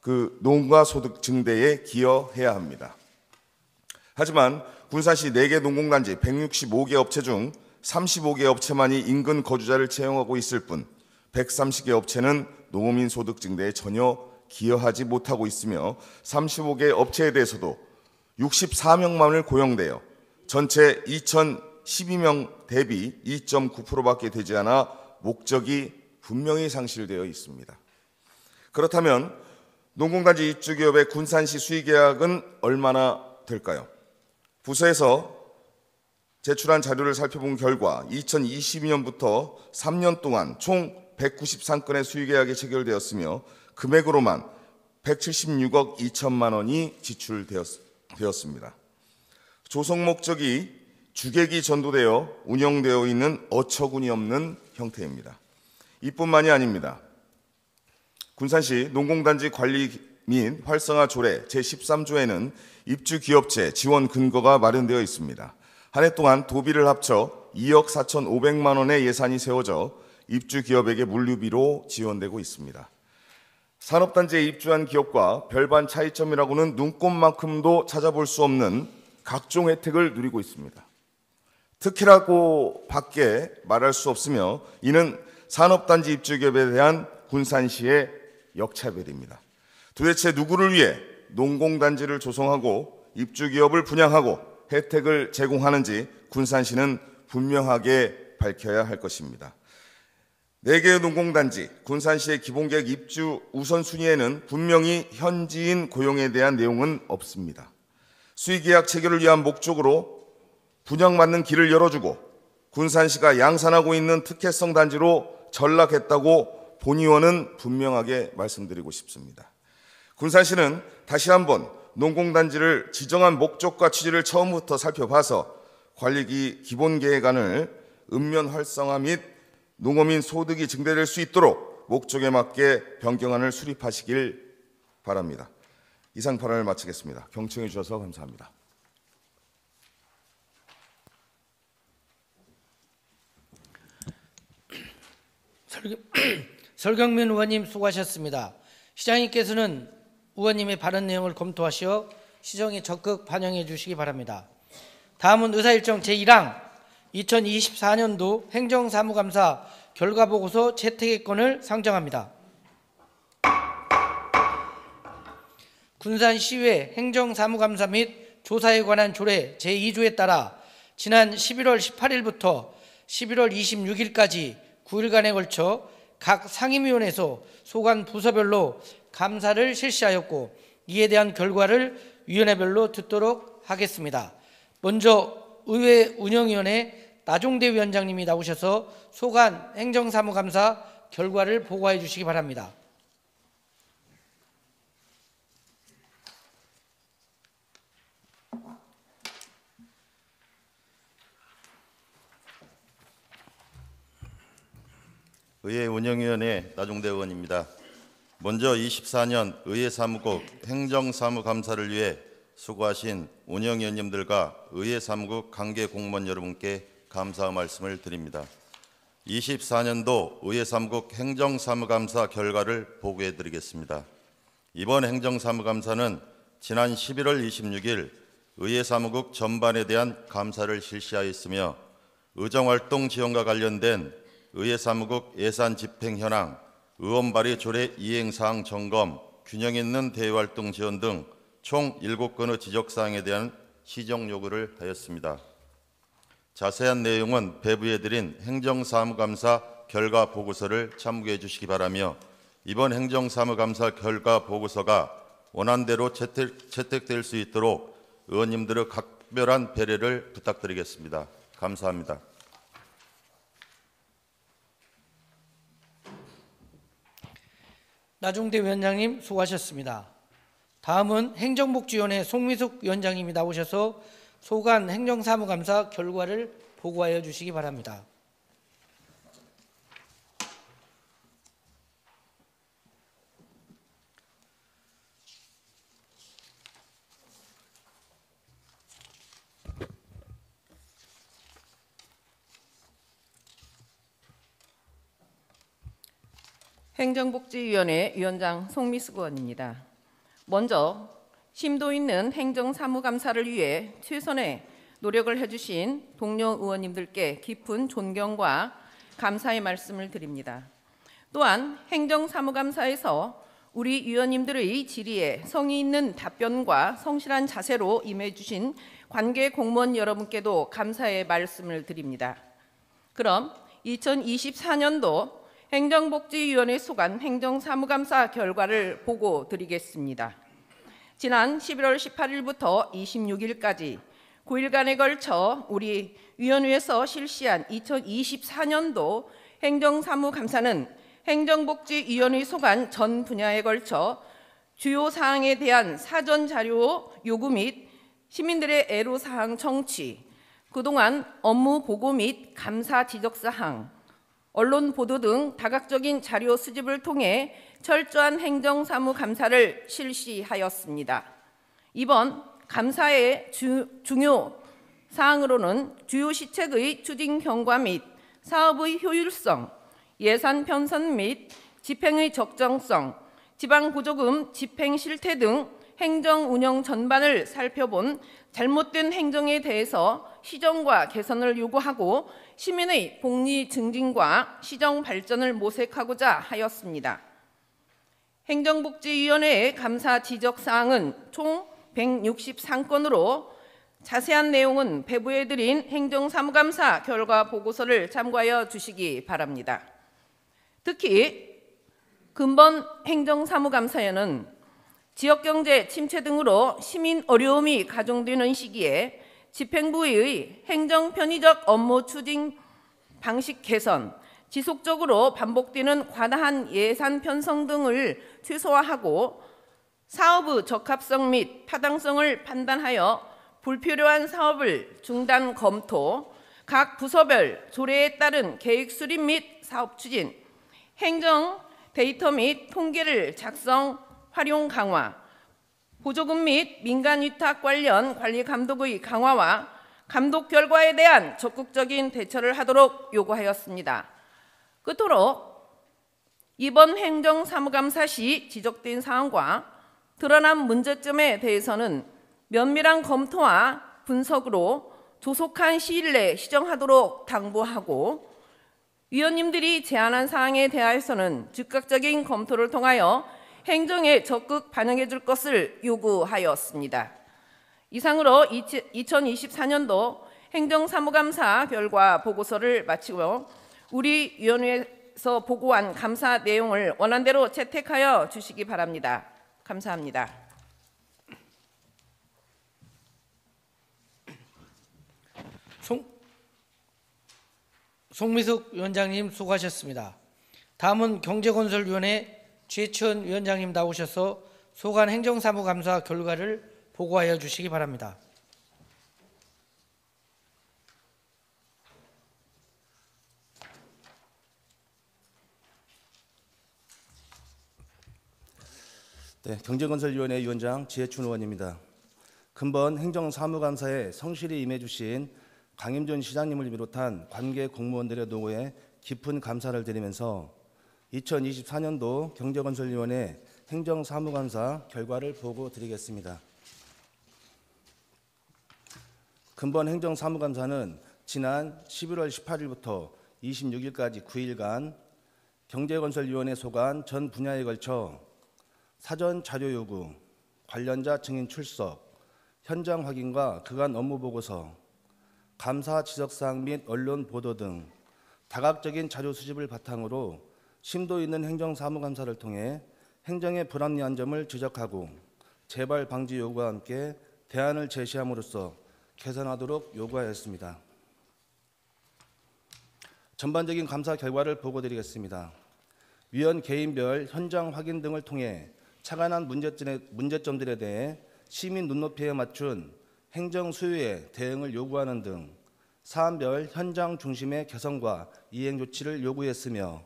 그 농가 소득 증대에 기여해야 합니다. 하지만 군산시 4개 농공단지 165개 업체 중 35개 업체만이 인근 거주자를 채용하고 있을 뿐 130개 업체는 농어민 소득 증대에 전혀 기여하지 못하고 있으며 35개 업체에 대해서도 64명만을 고용되어 전체 2,012명 대비 2.9%밖에 되지 않아 목적이 분명히 상실되어 있습니다. 그렇다면 농공단지 입주기업의 군산시 수의계약은 얼마나 될까요? 부서에서 제출한 자료를 살펴본 결과 2022년부터 3년 동안 총 193건의 수의계약이 체결되었으며 금액으로만 176억 2천만 원이 지출되었습니다. 조성 목적이 주객이 전도되어 운영되어 있는 어처구니없는 형태입니다. 이뿐만이 아닙니다. 군산시 농공단지 관리 및 활성화 조례 제13조에는 입주기업체 지원 근거가 마련되어 있습니다. 한 해 동안 도비를 합쳐 2억 4,500만 원의 예산이 세워져 입주기업에게 물류비로 지원되고 있습니다. 산업단지에 입주한 기업과 별반 차이점이라고는 눈꼽만큼도 찾아볼 수 없는 각종 혜택을 누리고 있습니다. 특혜라고 밖에 말할 수 없으며 이는 산업단지 입주기업에 대한 군산시의 역차별입니다. 도대체 누구를 위해 농공단지를 조성하고 입주기업을 분양하고 혜택을 제공하는지 군산시는 분명하게 밝혀야 할 것입니다. 4개의 농공단지, 군산시의 기본계획 입주 우선순위에는 분명히 현지인 고용에 대한 내용은 없습니다. 수의계약 체결을 위한 목적으로 분양받는 길을 열어주고 군산시가 양산하고 있는 특혜성 단지로 전락했다고 본의원은 분명하게 말씀드리고 싶습니다. 군산시는 다시 한번 농공단지를 지정한 목적과 취지를 처음부터 살펴봐서 관리기 기본계획안을 읍면 활성화 및 농어민 소득이 증대될 수 있도록 목적에 맞게 변경안을 수립하시길 바랍니다. 이상 발언을 마치겠습니다. 경청해 주셔서 감사합니다. 설경민 의원님 수고하셨습니다. 시장님께서는 의원님의 발언 내용을 검토하시어 시정에 적극 반영해 주시기 바랍니다. 다음은 의사일정 제1항 2024년도 행정사무감사 결과보고서 채택의 상정합니다. 군산시의회 행정사무감사 및 조사에 관한 조례 제2조에 따라 지난 11월 18일부터 11월 26일까지 9일간에 걸쳐 각 상임위원회에서 소관 부서별로 감사를 실시하였고 이에 대한 결과를 위원회별로 듣도록 하겠습니다. 먼저 의회 운영위원회 나종대 위원장님이 나오셔서 소관 행정사무감사 결과를 보고해 주시기 바랍니다. 의회 운영위원회 나종대 의원입니다. 먼저 24년 의회사무국 행정사무감사를 위해 수고하신 운영위원님들과 의회사무국 관계 공무원 여러분께 감사의 말씀을 드립니다. 24년도 의회사무국 행정사무감사 결과를 보고해 드리겠습니다. 이번 행정사무감사는 지난 11월 26일 의회사무국 전반에 대한 감사를 실시하였으며 의정활동 지원과 관련된 의회사무국 예산 집행 현황, 의원 발의 조례 이행사항 점검, 균형 있는 대외활동 지원 등 총 7건의 지적사항에 대한 시정 요구를 하였습니다. 자세한 내용은 배부해드린 행정사무감사 결과 보고서를 참고해 주시기 바라며 이번 행정사무감사 결과 보고서가 원안대로 채택될 수 있도록 의원님들의 각별한 배려를 부탁드리겠습니다. 감사합니다. 나종대 위원장님 수고하셨습니다. 다음은 행정복지위원회 송미숙 위원장님이 나오셔서 소관 행정사무감사 결과를 보고하여 주시기 바랍니다. 행정복지위원회 위원장 송미숙 의원입니다. 먼저 심도 있는 행정사무감사를 위해 최선의 노력을 해주신 동료 의원님들께 깊은 존경과 감사의 말씀을 드립니다. 또한 행정사무감사에서 우리 위원님들의 질의에 성의 있는 답변과 성실한 자세로 임해주신 관계 공무원 여러분께도 감사의 말씀을 드립니다. 그럼 2024년도 행정복지위원회 소관 행정사무감사 결과를 보고 드리겠습니다. 지난 11월 18일부터 26일까지 9일간에 걸쳐 우리 위원회에서 실시한 2024년도 행정사무감사는 행정복지위원회 소관 전 분야에 걸쳐 주요 사항에 대한 사전 자료 요구 및 시민들의 애로사항 청취, 그동안 업무 보고 및 감사 지적사항, 언론 보도 등 다각적인 자료 수집을 통해 철저한 행정사무 감사를 실시하였습니다. 이번 감사의 중요 사항으로는 주요 시책의 추진 경과 및 사업의 효율성, 예산 편성 및 집행의 적정성, 지방보조금 집행 실태 등 행정 운영 전반을 살펴본 잘못된 행정에 대해서 시정과 개선을 요구하고 시민의 복리 증진과 시정 발전을 모색하고자 하였습니다. 행정복지위원회의 감사 지적사항은 총 163건으로 자세한 내용은 배부해 드린 행정사무감사 결과 보고서를 참고하여 주시기 바랍니다. 특히 근본 행정사무감사에는 지역경제 침체 등으로 시민 어려움이 가중되는 시기에 집행부의 행정 편의적 업무 추진 방식 개선, 지속적으로 반복되는 과다한 예산 편성 등을 최소화하고 사업의 적합성 및 타당성을 판단하여 불필요한 사업을 중단 검토, 각 부서별 조례에 따른 계획 수립 및 사업 추진, 행정 데이터 및 통계를 작성, 활용 강화, 보조금 및 민간 위탁 관련 관리 감독의 강화와 감독 결과에 대한 적극적인 대처를 하도록 요구하였습니다. 끝으로 이번 행정사무감사 시 지적된 사항과 드러난 문제점에 대해서는 면밀한 검토와 분석으로 조속한 시일 내에 시정하도록 당부하고 위원님들이 제안한 사항에 대하여서는 즉각적인 검토를 통하여 행정에 적극 반영해 줄 것을 요구하였습니다. 이상으로 2024년도 행정사무감사 결과 보고서를 마치고 우리 위원회에서 보고한 감사 내용을 원안대로 채택하여 주시기 바랍니다. 감사합니다. 송미숙 위원장님 수고하셨습니다. 다음은 경제건설위원회 최치원 위원장님 나오셔서 소관 행정사무감사 결과를 보고하여 주시기 바랍니다. 네, 경제건설위원회 위원장 지혜춘 의원입니다. 근본 행정사무감사에 성실히 임해주신 강임준 시장님을 비롯한 관계 공무원들의 노고에 깊은 감사를 드리면서 2024년도 경제건설위원회 행정사무감사 결과를 보고 드리겠습니다. 근본 행정사무감사는 지난 11월 18일부터 26일까지 9일간 경제건설위원회 소관 전 분야에 걸쳐 사전 자료 요구, 관련자 증인 출석, 현장 확인과 그간 업무 보고서, 감사 지적사항 및 언론 보도 등 다각적인 자료 수집을 바탕으로 심도 있는 행정사무감사를 통해 행정의 불합리한 점을 지적하고 재발 방지 요구와 함께 대안을 제시함으로써 개선하도록 요구하였습니다. 전반적인 감사 결과를 보고드리겠습니다. 위원 개인별 현장 확인 등을 통해 착안한 문제점들에 대해 시민 눈높이에 맞춘 행정 수요에 대응을 요구하는 등 사안별 현장 중심의 개선과 이행 조치를 요구했으며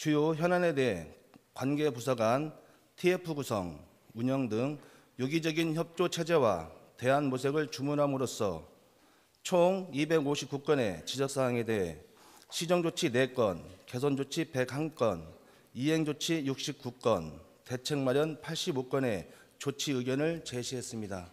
주요 현안에 대해 관계 부서 간 TF 구성, 운영 등 유기적인 협조 체제와 대안 모색을 주문함으로써 총 259건의 지적사항에 대해 시정조치 4건, 개선조치 101건, 이행조치 69건, 대책 마련 85건의 조치 의견을 제시했습니다.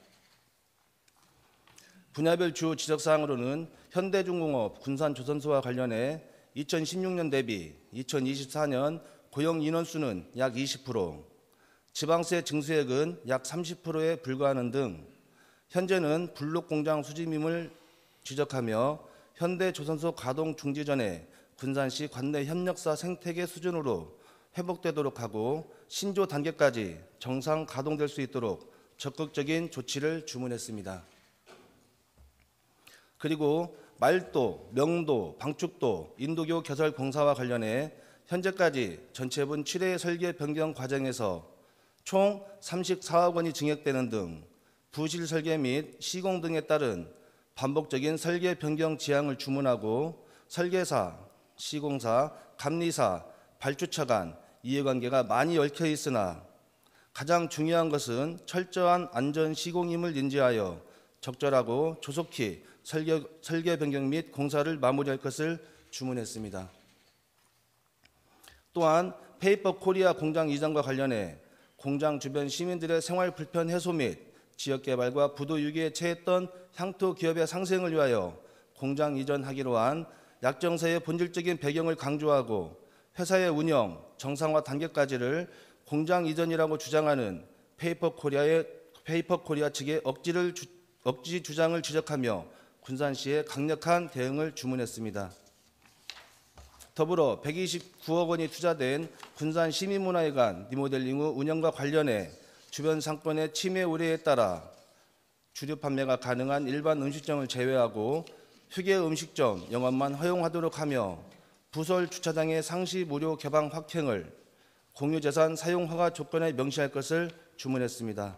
분야별 주요 지적사항으로는 현대중공업 군산조선소와 관련해 2016년 대비 2024년 고용 인원수는 약 20%, 지방세 증수액은 약 30%에 불과하는 등 현재는 블록공장 수집임을 지적하며 현대조선소 가동 중지 전에 군산시 관내 협력사 생태계 수준으로 회복되도록 하고 신조 단계까지 정상 가동될 수 있도록 적극적인 조치를 주문했습니다. 그리고 말도, 명도, 방축도, 인도교 개설 공사와 관련해 현재까지 전체분 7회 설계 변경 과정에서 총 34억 원이 증액되는 등 부실 설계 및 시공 등에 따른 반복적인 설계 변경 지향을 주문하고 설계사, 시공사, 감리사, 발주처 간 이해관계가 많이 얽혀 있으나 가장 중요한 것은 철저한 안전 시공임을 인지하여 적절하고 조속히 설계 변경 및 공사를 마무리할 것을 주문했습니다. 또한 페이퍼 코리아 공장 이전과 관련해 공장 주변 시민들의 생활 불편 해소 및 지역 개발과 부도 유기에 처했던 향토 기업의 상생을 위하여 공장 이전하기로 한 약정서의 본질적인 배경을 강조하고 회사의 운영, 정상화 단계까지를 공장 이전이라고 주장하는 페이퍼 코리아 측의 억지 주장을 지적하며 군산시에 강력한 대응을 주문했습니다. 더불어 129억 원이 투자된 군산 시민문화회관 리모델링 후 운영과 관련해 주변 상권의 침해 우려에 따라 주류 판매가 가능한 일반 음식점을 제외하고 휴게 음식점 영업만 허용하도록 하며 부설 주차장의 상시 무료 개방 확행을 공유재산 사용 허가 조건에 명시할 것을 주문했습니다.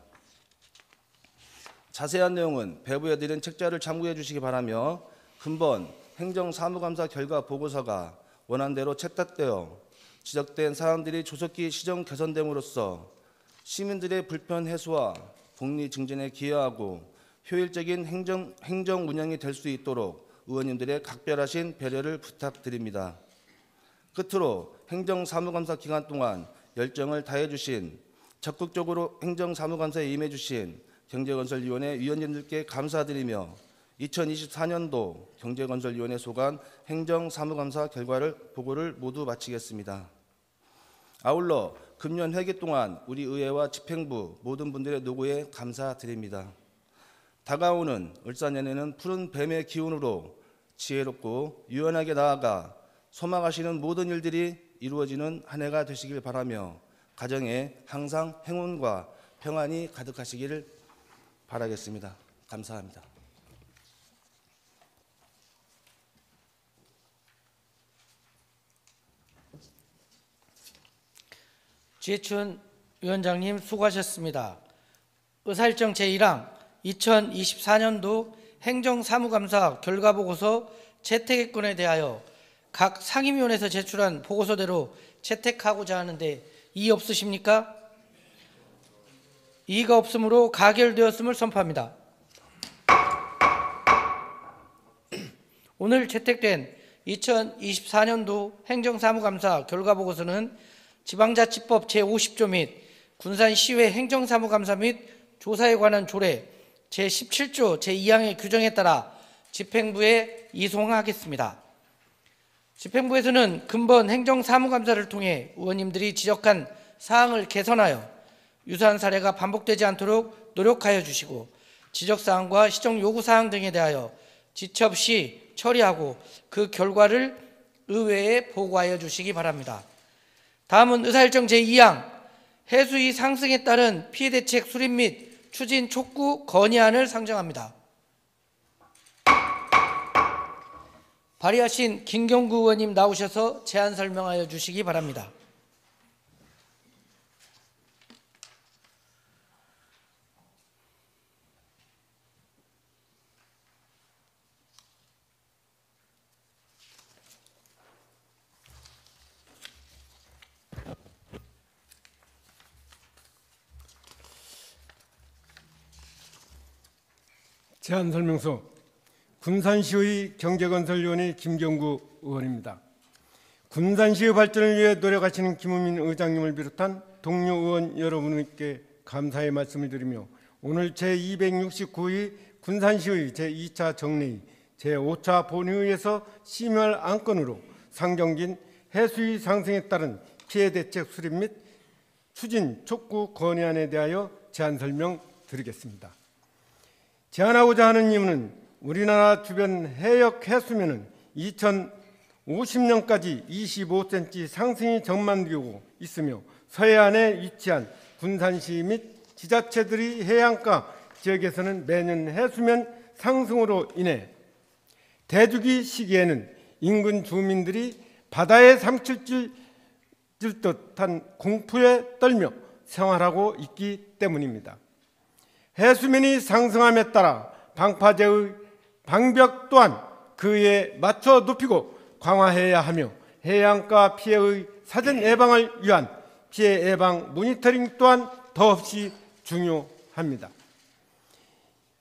자세한 내용은 배부에 드린 책자를 참고해 주시기 바라며 근본 행정사무감사 결과 보고서가 원안대로 채택되어 지적된 사안들이 조속히 시정 개선됨으로써 시민들의 불편 해소와 복리 증진에 기여하고 효율적인 행정 운영이 될 수 있도록 의원님들의 각별하신 배려를 부탁드립니다. 끝으로 행정사무감사 기간 동안 열정을 다해 주신 적극적으로 행정사무감사에 임해 주신 경제건설위원회 위원님들께 감사드리며 2024년도 경제건설위원회 소관 행정사무감사 결과를 보고를 모두 마치겠습니다. 아울러 금년 회기 동안 우리 의회와 집행부 모든 분들의 노고에 감사드립니다. 다가오는 을사년에는 푸른 뱀의 기운으로 지혜롭고 유연하게 나아가 소망하시는 모든 일들이 이루어지는 한 해가 되시길 바라며 가정에 항상 행운과 평안이 가득하시기를 바라겠습니다. 감사합니다. 지혜춘 위원장님 수고하셨습니다. 의사일정 제1항 2024년도 행정사무감사 결과보고서 채택건에 대하여 각 상임위원회에서 제출한 보고서대로 채택하고자 하는데 이의 없으십니까? 이의가 없으므로 가결되었음을 선포합니다. 오늘 채택된 2024년도 행정사무감사 결과보고서는 지방자치법 제50조 및 군산시회 행정사무감사 및 조사에 관한 조례 제17조 제2항의 규정에 따라 집행부에 이송하겠습니다. 집행부에서는 근본 행정사무감사를 통해 의원님들이 지적한 사항을 개선하여 유사한 사례가 반복되지 않도록 노력하여 주시고 지적사항과 시정 요구사항 등에 대하여 지체 없이 처리하고 그 결과를 의회에 보고하여 주시기 바랍니다. 다음은 의사일정 제2항 해수위 상승에 따른 피해대책 수립 및 추진 촉구 건의안을 상정합니다. 발의하신 김경구 의원님 나오셔서 제안 설명하여 주시기 바랍니다. 제안 설명서 군산시의 경제건설위원회 김경구 의원입니다. 군산시의 발전을 위해 노력하시는 김우민 의장님을 비롯한 동료 의원 여러분께 감사의 말씀을 드리며 오늘 제269회 군산시의 제2차 정례의 제5차 본회의에서 심의할 안건으로 상정된 해수위 상승에 따른 피해대책 수립 및 추진 촉구 건의안에 대하여 제안 설명 드리겠습니다. 제안하고자 하는 이유는 우리나라 주변 해역 해수면은 2050년까지 25cm 상승이 전망되고 있으며 서해안에 위치한 군산시 및 지자체들이 해안가 지역에서는 매년 해수면 상승으로 인해 대주기 시기에는 인근 주민들이 바다에 삼킬질 듯한 공포에 떨며 생활하고 있기 때문입니다. 해수면이 상승함에 따라 방파제의 방벽 또한 그에 맞춰 높이고 강화해야 하며 해안가 피해의 사전 예방을 위한 피해 예방 모니터링 또한 더없이 중요합니다.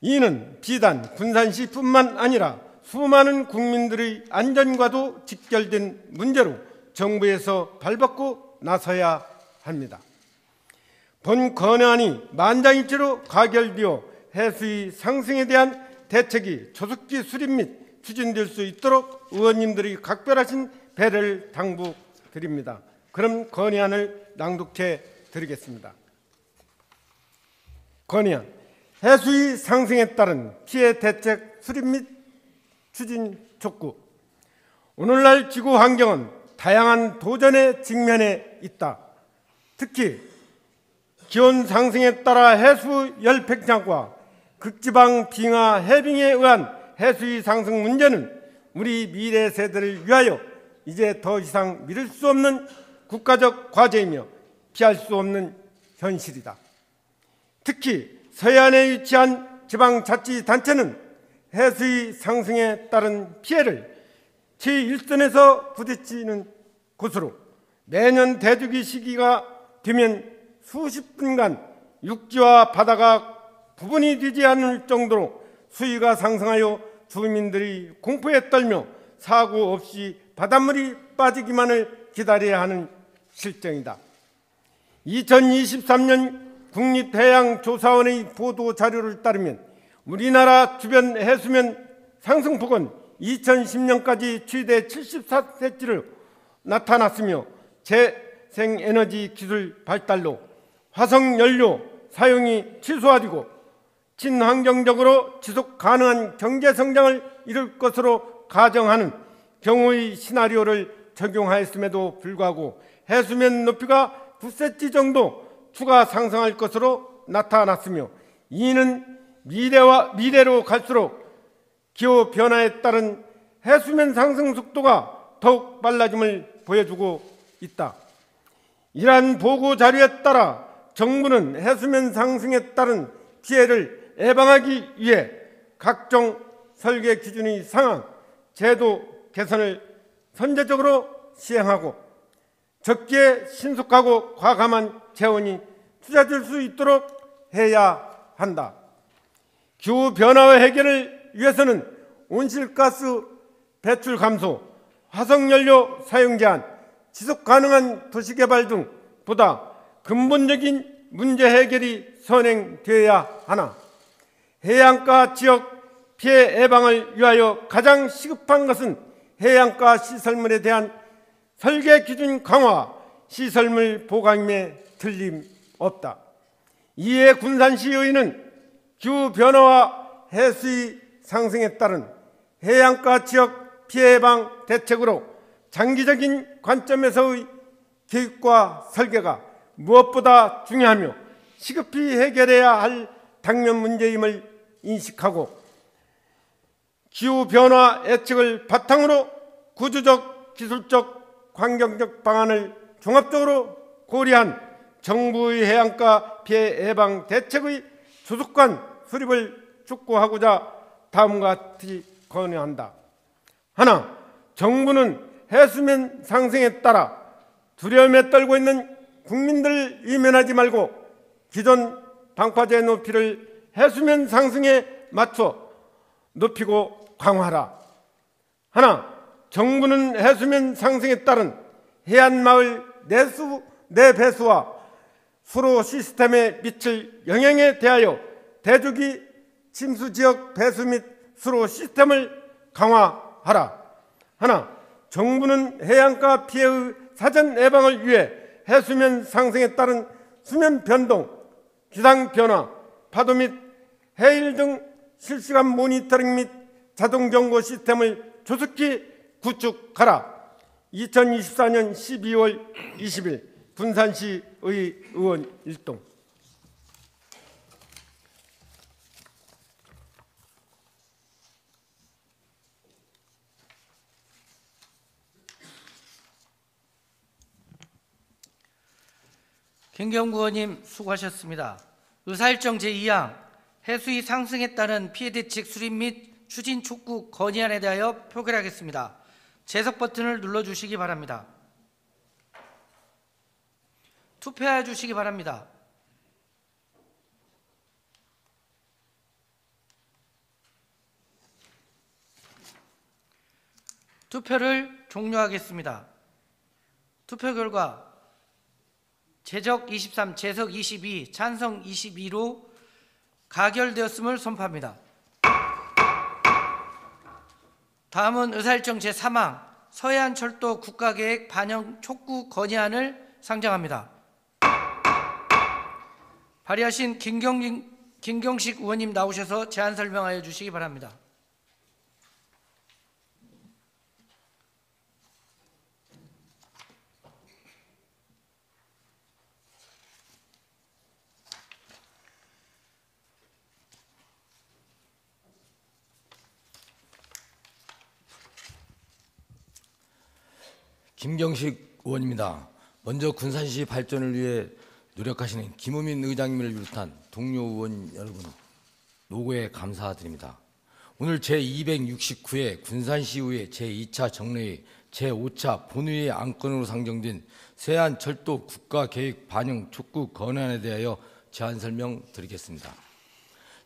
이는 비단 군산시뿐만 아니라 수많은 국민들의 안전과도 직결된 문제로 정부에서 발벗고 나서야 합니다. 본 건안이 만장일치로 가결되어 해수의 상승에 대한 대책이 조속히 수립 및 추진될 수 있도록 의원님들이 각별하신 배려를 당부드립니다. 그럼 건의안을 낭독해 드리겠습니다. 건의안. 해수의 상승에 따른 피해 대책 수립 및 추진 촉구. 오늘날 지구 환경은 다양한 도전에 직면해 있다. 특히 기온 상승에 따라 해수 열 팽창과 극지방 빙하 해빙에 의한 해수의 상승 문제는 우리 미래 세대를 위하여 이제 더 이상 미룰 수 없는 국가적 과제이며 피할 수 없는 현실이다. 특히 서해안에 위치한 지방자치단체는 해수의 상승에 따른 피해를 제1선에서 부딪히는 곳으로 매년 대주기 시기가 되면 수십 분간 육지와 바다가 구분이 되지 않을 정도로 수위가 상승하여 주민들이 공포에 떨며 사고 없이 바닷물이 빠지기만을 기다려야 하는 실정이다. 2023년 국립해양조사원의 보도 자료를 따르면 우리나라 주변 해수면 상승폭은 2010년까지 최대 74cm로 나타났으며 재생에너지 기술 발달로 화석연료 사용이 최소화되고 친환경적으로 지속 가능한 경제성장을 이룰 것으로 가정하는 경우의 시나리오를 적용하였음에도 불구하고 해수면 높이가 9cm 정도 추가 상승할 것으로 나타났으며 이는 미래로 갈수록 기후 변화에 따른 해수면 상승 속도가 더욱 빨라짐을 보여주고 있다. 이러한 보고 자료에 따라 정부는 해수면 상승에 따른 피해를 예방하기 위해 각종 설계 기준의 상향, 제도 개선을 선제적으로 시행하고 적기에 신속하고 과감한 재원이 투자될 수 있도록 해야 한다. 기후변화 해결을 위해서는 온실가스 배출 감소, 화석연료 사용 제한, 지속가능한 도시개발 등 보다 근본적인 문제 해결이 선행되어야 하나 해안가 지역 피해 예방을 위하여 가장 시급한 것은 해안가 시설물에 대한 설계 기준 강화, 시설물 보강임에 틀림없다. 이에 군산시의회는 기후변화와 해수의 상승에 따른 해안가 지역 피해 예방 대책으로 장기적인 관점에서의 계획과 설계가 무엇보다 중요하며 시급히 해결해야 할 당면 문제임을 인식하고 기후변화 예측을 바탕으로 구조적, 기술적, 환경적 방안을 종합적으로 고려한 정부의 해안가 피해 예방 대책의 조속한 수립을 촉구하고자 다음과 같이 건의한다. 하나, 정부는 해수면 상승에 따라 두려움에 떨고 있는 국민들을 외면하지 말고 기존 방파제 높이를 해수면 상승에 맞춰 높이고 강화하라. 하나, 정부는 해수면 상승에 따른 해안마을 내배수와 수로 시스템에 미칠 영향에 대하여 대주기 침수지역 배수 및 수로 시스템을 강화하라. 하나, 정부는 해안가 피해의 사전 예방을 위해 해수면 상승에 따른 수면 변동, 기상 변화, 파도 및 해일 등 실시간 모니터링 및 자동 경고 시스템을 조속히 구축하라. 2024년 12월 20일 군산시의 의원 일동. 김경구 의원님 수고하셨습니다. 의사일정 제2항 해수위 상승에 따른 피해대책 수립 및 추진 촉구 건의안에 대하여 표결하겠습니다. 제석 버튼을 눌러주시기 바랍니다. 투표해 주시기 바랍니다. 투표를 종료하겠습니다. 투표 결과 제적 23, 제석 22, 찬성 22로 가결되었음을 선포합니다. 다음은 의사일정 제3항 서해안철도 국가계획 반영 촉구 건의안을 상정합니다. 발의하신 김경식 의원님 나오셔서 제안 설명하여 주시기 바랍니다. 김경식 의원입니다. 먼저 군산시 발전을 위해 노력하시는 김우민 의장님을 비롯한 동료 의원 여러분 노고에 감사드립니다. 오늘 제269회 군산시의회 제2차 정례회 제5차 본회의 안건으로 상정된 서해안철도 국가계획 반영 촉구 건의안에 대하여 제안 설명드리겠습니다.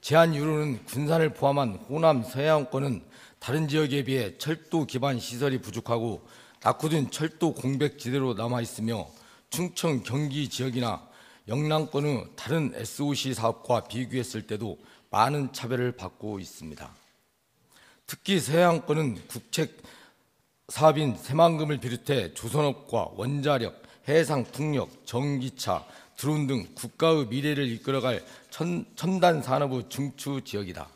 제안 유로는 군산을 포함한 호남 서해안권은 다른 지역에 비해 철도 기반 시설이 부족하고 낙후된 철도 공백지대로 남아있으며 충청 경기 지역이나 영남권의 다른 SOC 사업과 비교했을 때도 많은 차별을 받고 있습니다. 특히 서해안권은 국책 사업인 새만금을 비롯해 조선업과 원자력, 해상 풍력, 전기차, 드론 등 국가의 미래를 이끌어갈 첨단 산업의 중추 지역이다.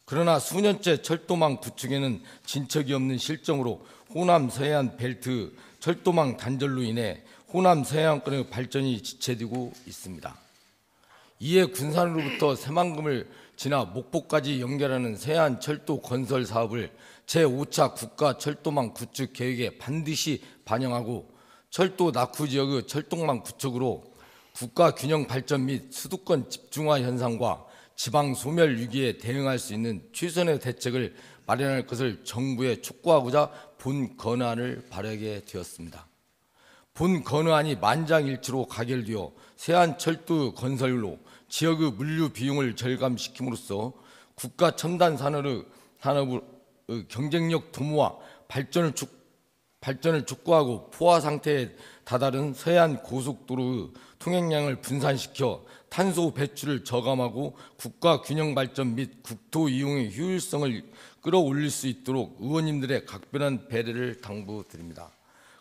그러나 수년째 철도망 구축에는 진척이 없는 실정으로 호남 서해안 벨트 철도망 단절로 인해 호남 서해안권의 발전이 지체되고 있습니다. 이에 군산으로부터 새만금을 지나 목포까지 연결하는 서해안 철도 건설 사업을 제5차 국가 철도망 구축 계획에 반드시 반영하고 철도 낙후 지역의 철도망 구축으로 국가 균형 발전 및 수도권 집중화 현상과 지방 소멸 위기에 대응할 수 있는 최선의 대책을 마련할 것을 정부에 촉구하고자 본 건의안을 발의하게 되었습니다. 본 건의안이 만장일치로 가결되어 서해안철도 건설로 지역의 물류 비용을 절감시킴으로써 국가 첨단 산업의 경쟁력 도모와 발전을 촉구하고 포화 상태에 다다른 서해안 고속도로의 통행량을 분산시켜 탄소 배출을 저감하고 국가 균형 발전 및 국토 이용의 효율성을 끌어올릴 수 있도록 의원님들의 각별한 배려를 당부드립니다.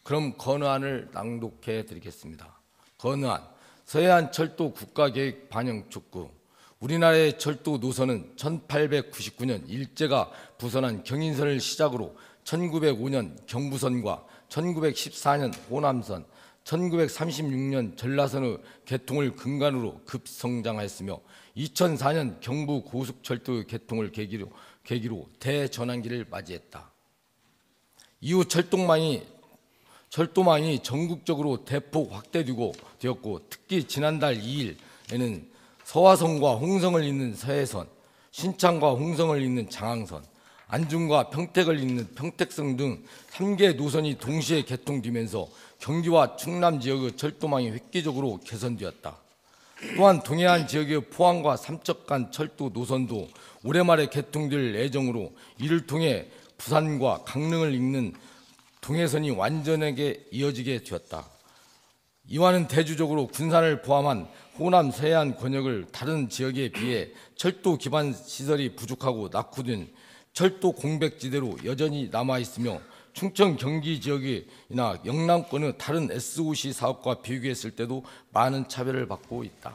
그럼 건의안을 낭독해 드리겠습니다. 건의안 서해안 철도 국가계획 반영 촉구. 우리나라의 철도 노선은 1899년 일제가 부선한 경인선을 시작으로 1905년 경부선과 1914년 호남선, 1936년 전라선의 개통을 근간으로 급성장하였으며 2004년 경부 고속철도 개통을 계기로 대전환기를 맞이했다. 이후 철도망이 전국적으로 대폭 확대되고 되었고 특히 지난달 2일에는 서화성과 홍성을 잇는 서해선, 신창과 홍성을 잇는 장항선, 안중과 평택을 잇는 평택선 등 3개 노선이 동시에 개통되면서 경기와 충남 지역의 철도망이 획기적으로 개선되었다. 또한 동해안 지역의 포항과 삼척 간 철도 노선도 올해 말에 개통될 예정으로 이를 통해 부산과 강릉을 잇는 동해선이 완전하게 이어지게 되었다. 이와는 대조적으로 군산을 포함한 호남 서해안 권역을 다른 지역에 비해 철도 기반 시설이 부족하고 낙후된 철도 공백지대로 여전히 남아있으며 충청 경기 지역이나 영남권의 다른 SOC 사업과 비교했을 때도 많은 차별을 받고 있다.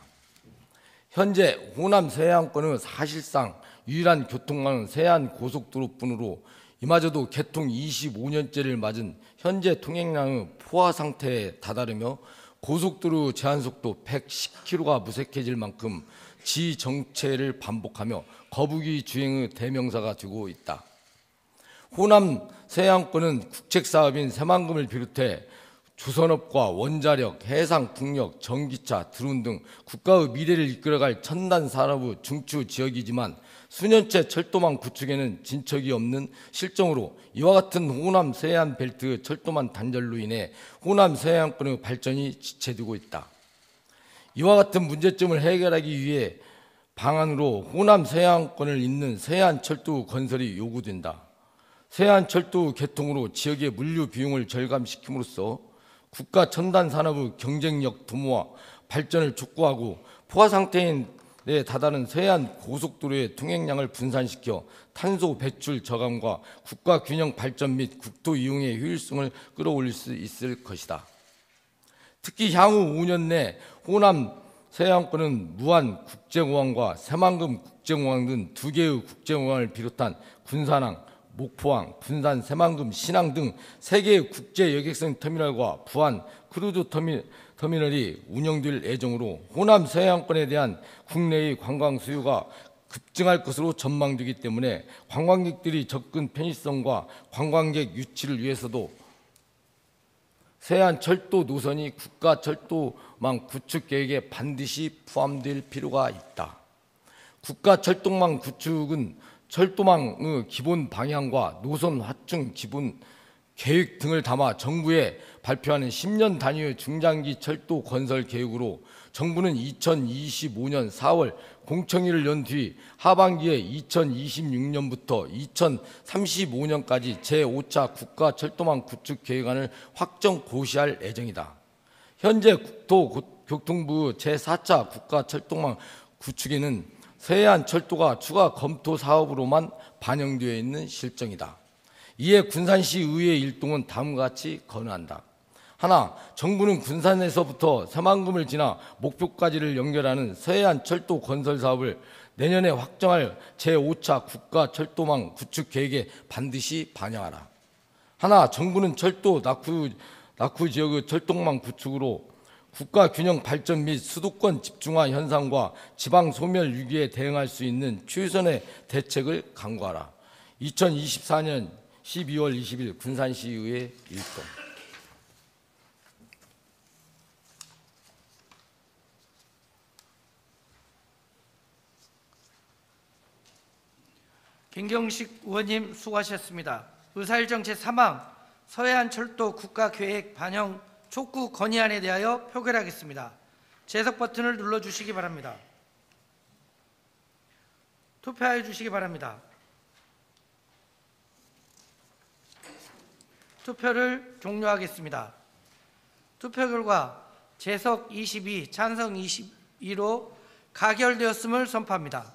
현재 호남 서해안권의 사실상 유일한 교통망은 서해안 고속도로뿐으로 이마저도 개통 25년째를 맞은 현재 통행량의 포화 상태에 다다르며 고속도로 제한속도 110km가 무색해질 만큼 지정체를 반복하며 거북이 주행의 대명사가 되고 있다. 호남 서해안권은 국책사업인 새만금을 비롯해 조선업과 원자력, 해상, 풍력, 전기차, 드론 등 국가의 미래를 이끌어갈 첨단 산업의 중추 지역이지만 수년째 철도망 구축에는 진척이 없는 실정으로 이와 같은 호남 서해안 벨트 철도망 단절로 인해 호남 서해안권의 발전이 지체되고 있다. 이와 같은 문제점을 해결하기 위해 방안으로 호남 서해안권을 잇는 서해안 철도 건설이 요구된다. 서해안 철도 개통으로 지역의 물류 비용을 절감시킴으로써 국가 첨단 산업의 경쟁력 도모와 발전을 촉구하고 포화 상태인 데 다다른 서해안 고속도로의 통행량을 분산시켜 탄소 배출 저감과 국가 균형 발전 및 국토 이용의 효율성을 끌어올릴 수 있을 것이다. 특히 향후 5년 내 호남 서해안권은 무안 국제공항과 새만금 국제공항 등 2개의 국제공항을 비롯한 군산항, 목포항, 분산, 새만금, 신항 등 3개의 국제 여객선 터미널과 부안 크루즈 터미널이 운영될 예정으로 호남 서해안권에 대한 국내의 관광 수요가 급증할 것으로 전망되기 때문에 관광객들이 접근 편의성과 관광객 유치를 위해서도 서해안 철도 노선이 국가 철도망 구축 계획에 반드시 포함될 필요가 있다. 국가 철도망 구축은 철도망의 기본 방향과 노선 확충 기본 계획 등을 담아 정부에 발표하는 10년 단위의 중장기 철도 건설 계획으로 정부는 2025년 4월 공청회를 연 뒤 하반기에 2026년부터 2035년까지 제5차 국가 철도망 구축 계획안을 확정 고시할 예정이다. 현재 국토교통부 제4차 국가 철도망 구축에는 서해안 철도가 추가 검토 사업으로만 반영되어 있는 실정이다. 이에 군산시 의회 일동은 다음과 같이 건의한다. 하나, 정부는 군산에서부터 새만금을 지나 목표까지를 연결하는 서해안 철도 건설 사업을 내년에 확정할 제5차 국가 철도망 구축 계획에 반드시 반영하라. 하나, 정부는 철도 낙후 지역의 철도망 구축으로 국가 균형 발전 및 수도권 집중화 현상과 지방 소멸 위기에 대응할 수 있는 최선의 대책을 강구하라. 2024년 12월 20일 군산시의회 일동. 김경식 의원님 수고하셨습니다. 의사일정 제3항 서해안 철도 국가계획 반영 촉구 건의안에 대하여 표결하겠습니다. 제석 버튼을 눌러주시기 바랍니다. 투표하여 주시기 바랍니다. 투표를 종료하겠습니다. 투표 결과 제석 22, 찬성 22로 가결되었음을 선포합니다.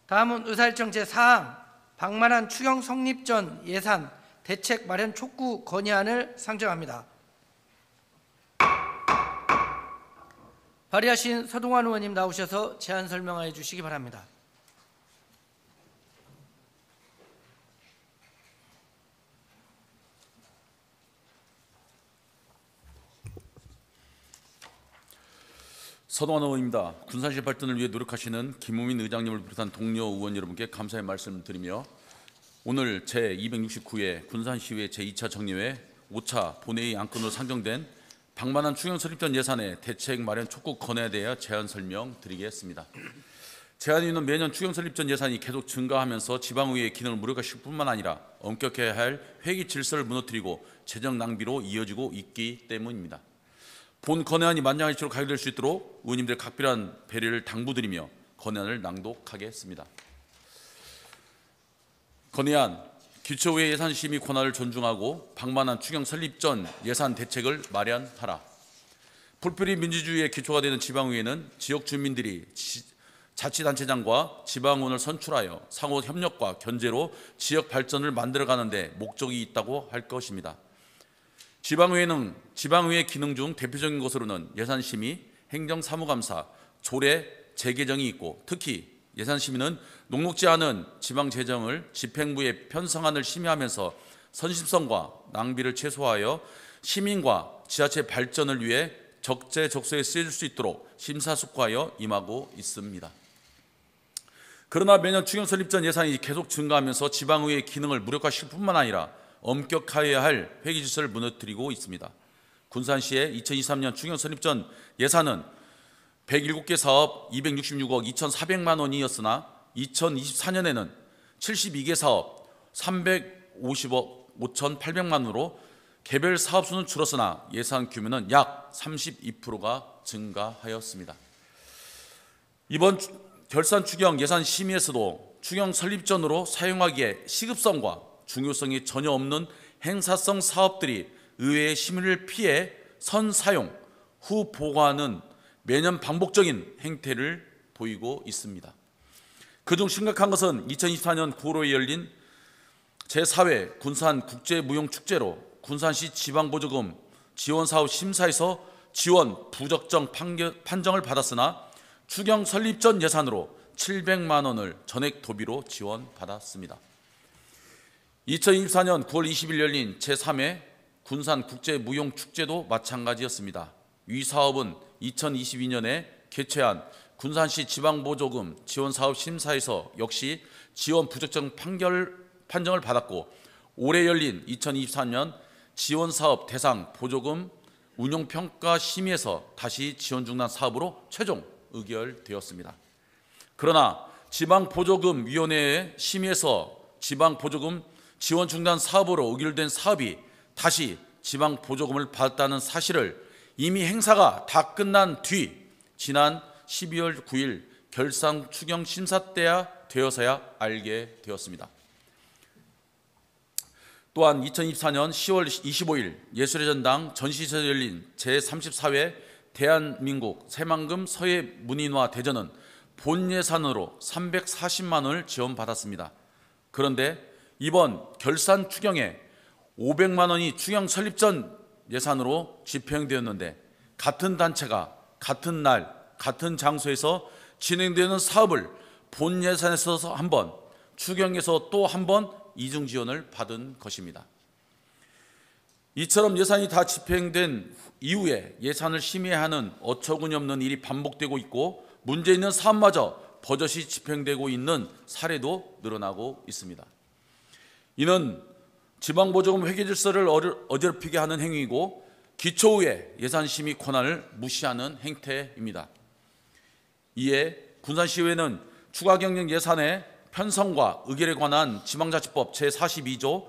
다음은 의사일정 제4항 방만한 추경 성립 전 예산 대책 마련 촉구 건의안을 상정합니다. 발의하신 서동환 의원님 나오셔서 제안 설명해 주시기 바랍니다. 서동환 의원입니다. 군산시 발전을 위해 노력하시는 김우민 의장님을 비롯한 동료 의원 여러분께 감사의 말씀드리며 오늘 제269회 군산시의회 제2차 정례회 5차 본회의 안건으로 상정된 방만한 추경 설립 전 예산의 대책 마련 촉구 건의에 대하여 제안 설명드리겠습니다. 제안위는 매년 추경 설립 전 예산이 계속 증가하면서 지방의회의 기능을 무력화시킬 뿐만 아니라 엄격해야 할 회기 질서를 무너뜨리고 재정 낭비로 이어지고 있기 때문입니다. 본 건의안이 만장일치로 가결될 수 있도록 의원님들의 각별한 배려를 당부드리며 건의안을 낭독하겠습니다. 건의안, 기초의회 예산심의 권한을 존중하고 방만한 추경 설립 전 예산 대책을 마련하라. 풀뿌리 민주주의의 기초가 되는 지방의회는 지역 주민들이 자치단체장과 지방의원을 선출하여 상호 협력과 견제로 지역 발전을 만들어가는 데 목적이 있다고 할 것입니다. 지방의회는 지방의회 기능 중 대표적인 것으로는 예산심의, 행정사무감사, 조례, 재개정이 있고 특히 예산심의는 녹록지 않은 지방재정을 집행부에 편성안을 심의하면서 선심성과 낭비를 최소화하여 시민과 지자체 발전을 위해 적재적소에 쓰일 수 있도록 심사숙고하여 임하고 있습니다. 그러나 매년 추경 설립 전 예산이 계속 증가하면서 지방의회의 기능을 무력화시킬 뿐만 아니라 엄격하여야 할 회계 질서를 무너뜨리고 있습니다. 군산시의 2023년 추경 설립 전 예산은 107개 사업 266억 2,400만 원이었으나 2024년에는 72개 사업 350억 5,800만 원으로 개별 사업 수는 줄었으나 예산 규모는 약 32%가 증가하였습니다. 이번 결산 추경 예산 심의에서도 추경 설립 전으로 사용하기에 시급성과 중요성이 전혀 없는 행사성 사업들이 의회의 심의를 피해 선 사용, 후 보고하는 매년 반복적인 행태를 보이고 있습니다. 그중 심각한 것은 2024년 9월에 열린 제4회 군산 국제무용축제로 군산시 지방보조금 지원사업 심사에서 지원 부적정 판정을 받았으나 추경 설립 전 예산으로 700만 원을 전액 도비로 지원받았습니다. 2024년 9월 20일 열린 제3회 군산국제무용축제도 마찬가지였습니다. 위 사업은 2022년에 개최한 군산시 지방보조금 지원사업 심사에서 역시 지원 부적정 판정을 받았고 올해 열린 2024년 지원사업 대상 보조금 운용평가 심의에서 다시 지원 중단 사업으로 최종 의결되었습니다. 그러나 지방보조금위원회의 심의에서 지방보조금 지원 중단 사업으로 의결된 사업이 다시 지방보조금을 받았다는 사실을 이미 행사가 다 끝난 뒤 지난 12월 9일 결산 추경 심사 때야 되어서야 알게 되었습니다. 또한 2024년 10월 25일 예술의 전당 전시에서 열린 제34회 대한민국 새만금 서예 문인화 대전은 본 예산으로 340만 원을 지원받았습니다. 그런데 이번 결산 추경에 500만 원이 추경 설립 전 예산으로 집행되었는데 같은 단체가 같은 날 같은 장소에서 진행되는 사업을 본 예산에서 한 번, 추경에서 또 한 번 이중 지원을 받은 것입니다. 이처럼 예산이 다 집행된 이후에 예산을 심의하는 어처구니없는 일이 반복되고 있고 문제 있는 사업마저 버젓이 집행되고 있는 사례도 늘어나고 있습니다. 이는 지방보조금 회계 질서를 어지럽히게 하는 행위이고 기초의회 예산심의 권한을 무시하는 행태입니다. 이에 군산시의회는 추가경정 예산의 편성과 의결에 관한 지방자치법 제42조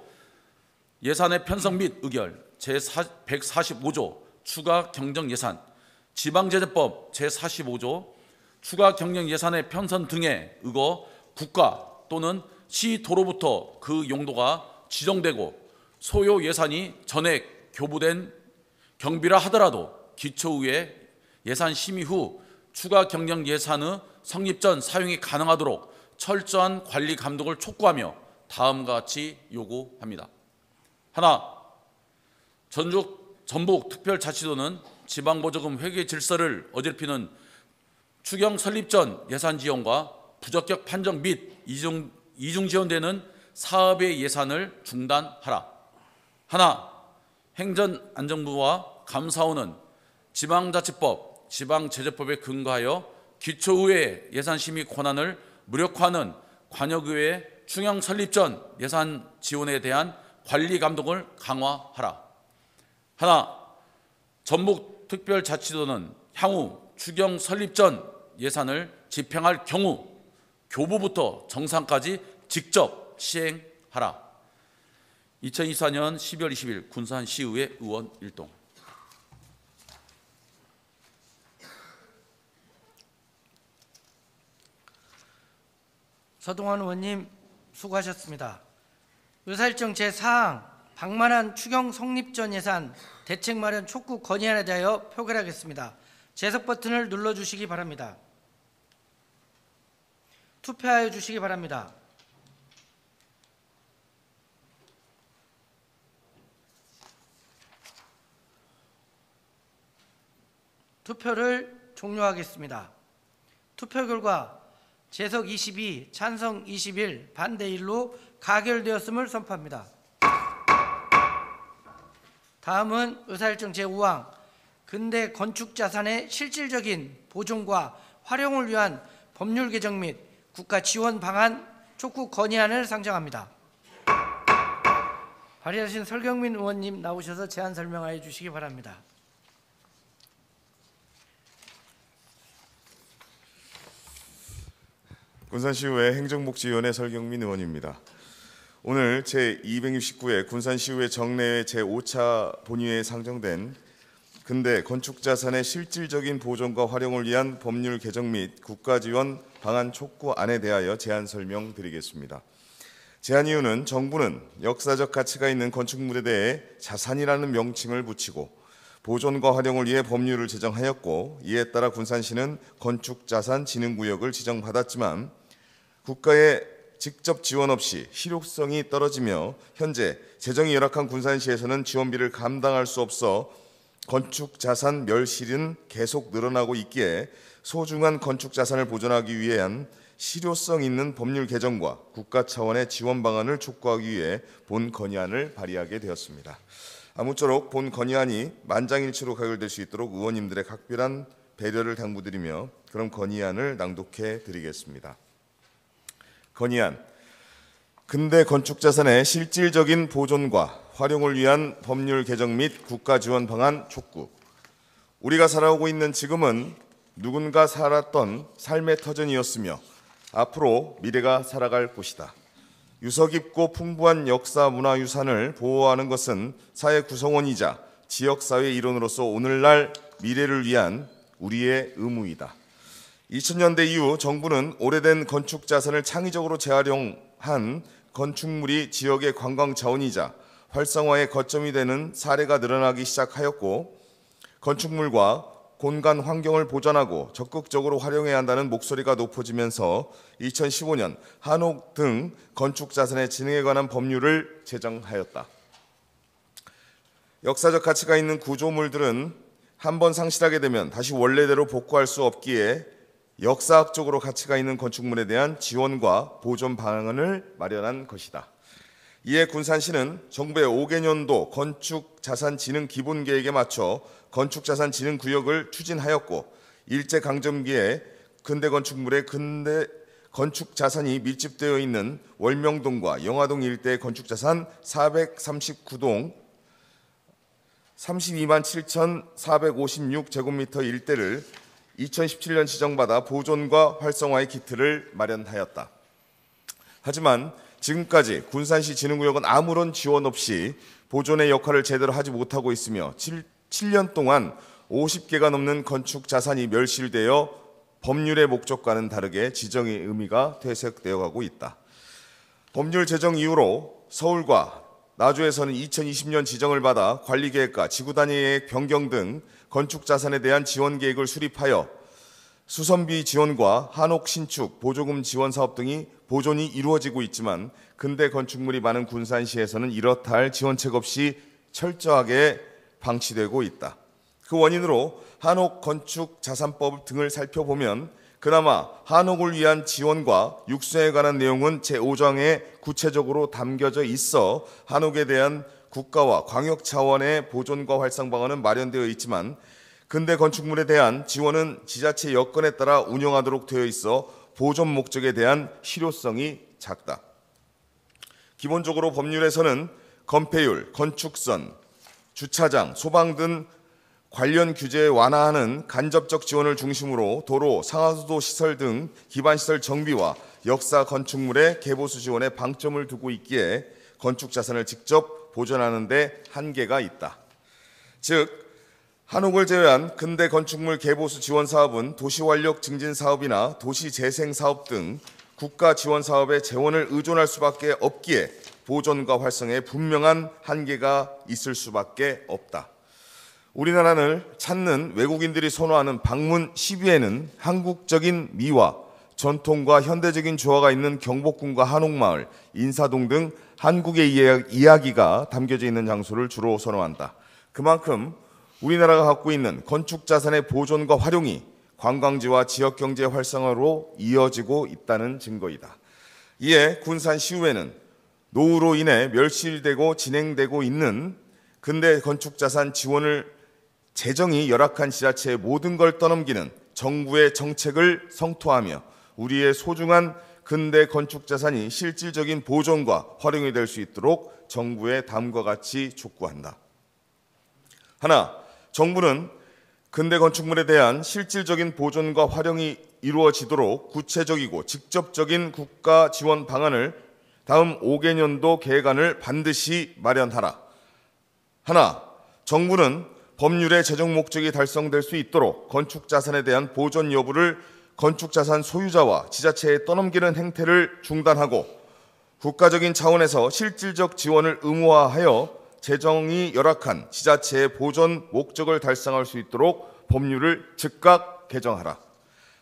예산의 편성 및 의결 제145조 추가 경정 예산 지방제재법 제45조 추가 경정 예산의 편성 등에 의거 국가 또는 시도로부터 그 용도가 지정되고 소요 예산이 전액 교부된 경비라 하더라도 기초의회 예산 심의 후 추가 경정 예산의 성립 전 사용이 가능하도록 철저한 관리 감독을 촉구하며 다음과 같이 요구합니다. 하나, 전북특별자치도는 지방보조금 회계 질서를 어지럽히는 추경 설립 전 예산 지원과 부적격 판정 및 이중 지원되는 사업의 예산을 중단하라. 하나, 행정안전부와 감사원은 지방자치법, 지방제재법에 근거하여 기초의회 예산심의 권한을 무력화하는 관역의회 추경 설립 전 예산 지원에 대한 관리 감독을 강화하라. 하나, 전북특별자치도는 향후 추경 설립 전 예산을 집행할 경우 교부부터 정상까지 직접 시행하라. 2024년 12월 20일 군산시의회 의원 일동. 서동환 의원님 수고하셨습니다. 의사일정 제4항 방만한 추경 성립 전 예산 대책 마련 촉구 건의안에 대하여 표결하겠습니다. 제석 버튼을 눌러주시기 바랍니다. 투표하여 주시기 바랍니다. 투표를 종료하겠습니다. 투표 결과 제석 22, 찬성 21, 반대 1로 가결되었음을 선포합니다. 다음은 의사일정 제5항 근대 건축 자산의 실질적인 보존과 활용을 위한 법률 개정 및 국가 지원 방안 촉구 건의안을 상정합니다. 발의하신 설경민 의원님 나오셔서 제안 설명하여 주시기 바랍니다. 군산시의회 행정복지위원회 설경민 의원입니다. 오늘 제269회 군산시의회 정례회 제5차 본회의에 상정된 근대 건축자산의 실질적인 보존과 활용을 위한 법률 개정 및 국가지원 방안 촉구안에 대하여 제안 설명드리겠습니다. 제안 이유는 정부는 역사적 가치가 있는 건축물에 대해 자산이라는 명칭을 붙이고 보존과 활용을 위해 법률을 제정하였고, 이에 따라 군산시는 건축자산진흥구역을 지정받았지만 국가의 직접 지원 없이 실효성이 떨어지며 현재 재정이 열악한 군산시에서는 지원비를 감당할 수 없어 건축자산 멸실은 계속 늘어나고 있기에 소중한 건축자산을 보존하기 위한 실효성 있는 법률 개정과 국가 차원의 지원 방안을 촉구하기 위해 본 건의안을 발의하게 되었습니다. 아무쪼록 본 건의안이 만장일치로 가결될 수 있도록 의원님들의 각별한 배려를 당부드리며 그럼 건의안을 낭독해 드리겠습니다. 건의안. 근대 건축자산의 실질적인 보존과 활용을 위한 법률 개정 및 국가 지원 방안 촉구. 우리가 살아오고 있는 지금은 누군가 살았던 삶의 터전이었으며 앞으로 미래가 살아갈 곳이다. 유서 깊고 풍부한 역사 문화유산을 보호하는 것은 사회 구성원이자 지역사회 일원으로서 오늘날 미래를 위한 우리의 의무이다. 2000년대 이후 정부는 오래된 건축자산을 창의적으로 재활용한 건축물이 지역의 관광 자원이자 활성화의 거점이 되는 사례가 늘어나기 시작하였고, 건축물과 공간 환경을 보존하고 적극적으로 활용해야 한다는 목소리가 높아지면서 2015년 한옥 등 건축자산의 진흥에 관한 법률을 제정하였다. 역사적 가치가 있는 구조물들은 한번 상실하게 되면 다시 원래대로 복구할 수 없기에 역사학적으로 가치가 있는 건축물에 대한 지원과 보존 방안을 마련한 것이다. 이에 군산시는 정부의 5개년도 건축자산진흥 기본계획에 맞춰 건축자산진흥구역을 추진하였고, 일제강점기에 근대 건축물의 근대 건축자산이 밀집되어 있는 월명동과 영화동 일대의 건축자산 439동 32만 7,456제곱미터 일대를 2017년 지정받아 보존과 활성화의 기틀을 마련하였다. 하지만 지금까지 군산시 진흥구역은 아무런 지원 없이 보존의 역할을 제대로 하지 못하고 있으며 7년 동안 50개가 넘는 건축 자산이 멸실되어 법률의 목적과는 다르게 지정의 의미가 퇴색되어 가고 있다. 법률 제정 이후로 서울과 나주에서는 2020년 지정을 받아 관리계획과 지구단위의 변경 등 건축 자산에 대한 지원 계획을 수립하여 수선비 지원과 한옥 신축, 보조금 지원 사업 등이 보존이 이루어지고 있지만 근대 건축물이 많은 군산시에서는 이렇다 할 지원책 없이 철저하게 방치되고 있다. 그 원인으로 한옥 건축 자산법 등을 살펴보면 그나마 한옥을 위한 지원과 육성에 관한 내용은 제5장에 구체적으로 담겨져 있어 한옥에 대한 국가와 광역 차원의 보존과 활성 방안은 마련되어 있지만 근대 건축물에 대한 지원은 지자체 여건에 따라 운영하도록 되어 있어 보존 목적에 대한 실효성이 작다. 기본적으로 법률에서는 건폐율, 건축선, 주차장, 소방 등 관련 규제에 완화하는 간접적 지원을 중심으로 도로, 상하수도 시설 등 기반시설 정비와 역사 건축물의 개보수 지원에 방점을 두고 있기에 건축 자산을 직접 보존하는 데 한계가 있다. 즉 한옥을 제외한 근대 건축물 개보수 지원 사업은 도시활력 증진 사업이나 도시재생 사업 등 국가 지원 사업의 재원을 의존할 수밖에 없기에 보존과 활성에 분명한 한계가 있을 수밖에 없다. 우리나라를 찾는 외국인들이 선호하는 방문 10위에는 한국적인 미와 전통과 현대적인 조화가 있는 경복궁과 한옥마을, 인사동 등 한국의 이야기가 담겨져 있는 장소를 주로 선호한다. 그만큼 우리나라가 갖고 있는 건축 자산의 보존과 활용이 관광지와 지역경제 활성화로 이어지고 있다는 증거이다. 이에 군산시의회는 노후로 인해 멸실되고 진행되고 있는 근대 건축자산 지원을 재정이 열악한 지자체의 모든 걸 떠넘기는 정부의 정책을 성토하며 우리의 소중한 근대 건축자산이 실질적인 보존과 활용이 될 수 있도록 정부에 다음과 같이 촉구한다. 하나, 정부는 근대 건축물에 대한 실질적인 보존과 활용이 이루어지도록 구체적이고 직접적인 국가 지원 방안을 다음 5개년도 계획안을 반드시 마련하라. 하나, 정부는 법률의 재정 목적이 달성될 수 있도록 건축자산에 대한 보존 여부를 건축자산 소유자와 지자체에 떠넘기는 행태를 중단하고 국가적인 차원에서 실질적 지원을 의무화하여 재정이 열악한 지자체의 보존 목적을 달성할 수 있도록 법률을 즉각 개정하라.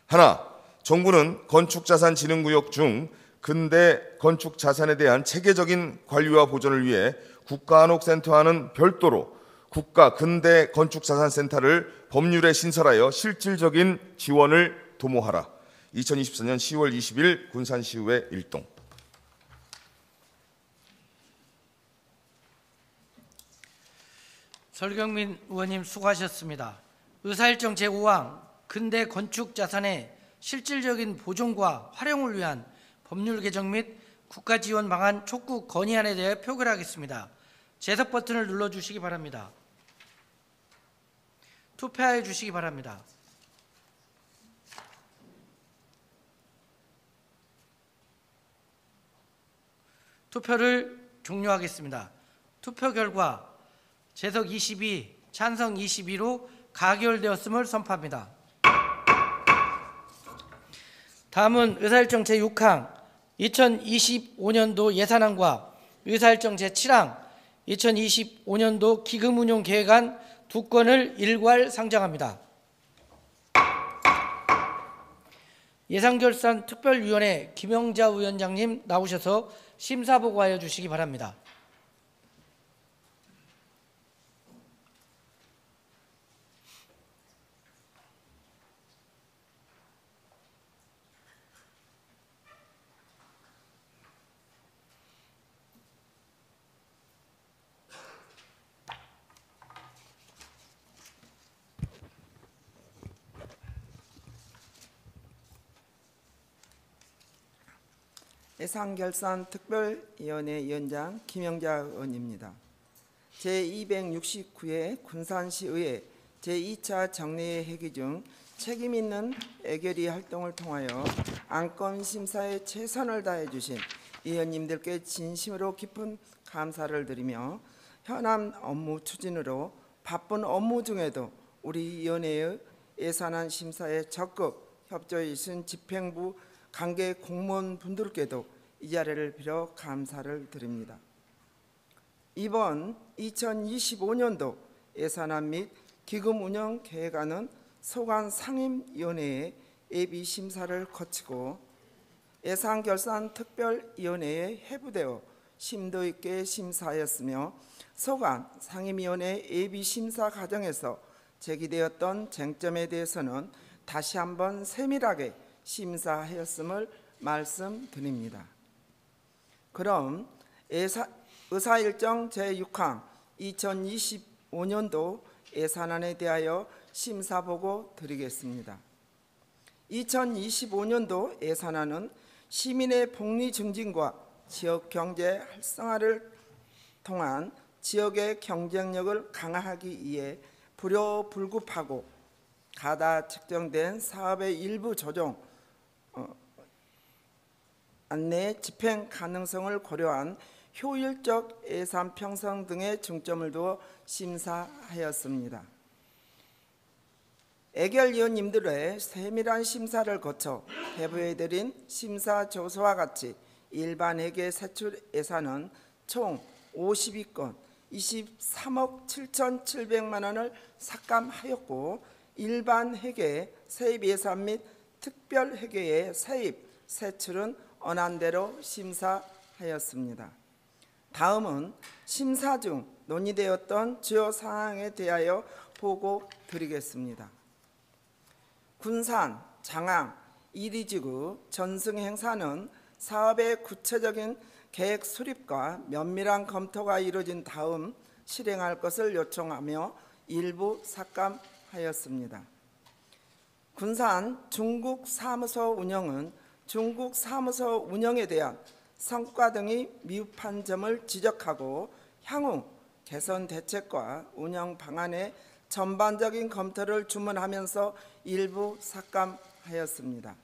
하나, 정부는 건축자산진흥구역 중 근대 건축자산에 대한 체계적인 관리와 보존을 위해 국가한옥센터와는 별도로 국가 근대 건축자산센터를 법률에 신설하여 실질적인 지원을 도모하라. 2024년 10월 20일 군산시의회 일동. 설경민 의원님 수고하셨습니다. 의사일정 제5항 근대 건축자산의 실질적인 보존과 활용을 위한 법률 개정 및 국가지원 방안 촉구 건의안에 대해 표결하겠습니다. 제석 버튼을 눌러주시기 바랍니다. 투표해 주시기 바랍니다. 투표를 종료하겠습니다. 투표 결과 제석 22, 찬성 22로 가결되었음을 선포합니다. 다음은 의사일정 제6항 2025년도 예산안과 의사일정 제7항 2025년도 기금운용 계획안 두 건을 일괄 상정합니다. 예산결산특별위원회 김영자 위원장님 나오셔서 심사보고하여 주시기 바랍니다. 예산결산특별위원회 위원장 김영자 의원입니다. 제269회 군산시의회 제2차 정례회 회기 중 책임있는 애결위 활동을 통하여 안건 심사에 최선을 다해 주신 위원님들께 진심으로 깊은 감사를 드리며 현안 업무 추진으로 바쁜 업무 중에도 우리 위원회의 예산안 심사에 적극 협조해 주신 집행부 관계 공무원분들께도 이 자리를 빌어 감사를 드립니다. 이번 2025년도 예산안 및 기금운영 계획안은 소관상임위원회의 예비심사를 거치고 예산결산특별위원회에 회부되어 심도 있게 심사하였으며 소관상임위원회 예비심사 과정에서 제기되었던 쟁점에 대해서는 다시 한번 세밀하게 심사하였음을 말씀드립니다. 그럼 의사일정 제6항 2025년도 예산안에 대하여 심사보고 드리겠습니다. 2025년도 예산안은 시민의 복리 증진과 지역경제 활성화를 통한 지역의 경쟁력을 강화하기 위해 불효불급하고 가다 측정된 사업의 일부 조정 안내 집행 가능성을 고려한 효율적 예산 편성 등에 중점을 두어 심사하였습니다. 애결위원님들의 세밀한 심사를 거쳐 배부해드린 심사조서와 같이 일반 회계 세출 예산은 총 52건 23억 7,700만 원을 삭감하였고 일반 회계 세입 예산 및 특별 회계의 세입 세출은 언안대로 심사하였습니다. 다음은 심사 중 논의되었던 주요 사항에 대하여 보고 드리겠습니다. 군산, 장항, 이리지구 전승 행사는 사업의 구체적인 계획 수립과 면밀한 검토가 이루어진 다음 실행할 것을 요청하며 일부 삭감하였습니다. 군산 중국 사무소 운영은 중국 사무소 운영에 대한 성과 등이 미흡한 점을 지적하고 향후 개선 대책과 운영 방안의 전반적인 검토를 주문하면서 일부 삭감하였습니다.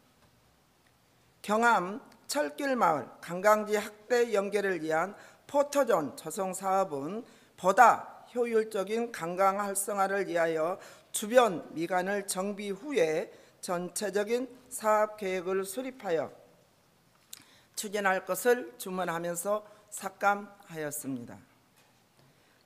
경암 철길마을 관광지 확대 연계를 위한 포토존 조성 사업은 보다 효율적인 관광 활성화를 위하여 주변 미관을 정비 후에 전체적인 사업 계획을 수립하여 추진할 것을 주문하면서 삭감하였습니다.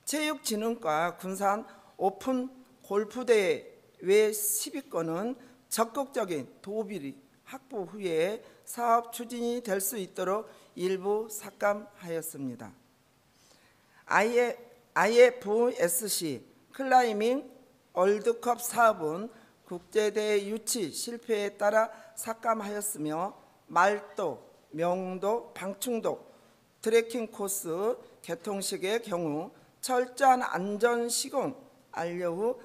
체육진흥과 군산 오픈 골프대회 외 10위권은 적극적인 도비리 확보 후에 사업 추진이 될 수 있도록 일부 삭감하였습니다. IFSC 클라이밍 월드컵 사업은 국제대회 유치 실패에 따라 삭감하였으며 말도, 명도, 방충도, 트레킹 코스 개통식의 경우 철저한 안전 시공 완료 후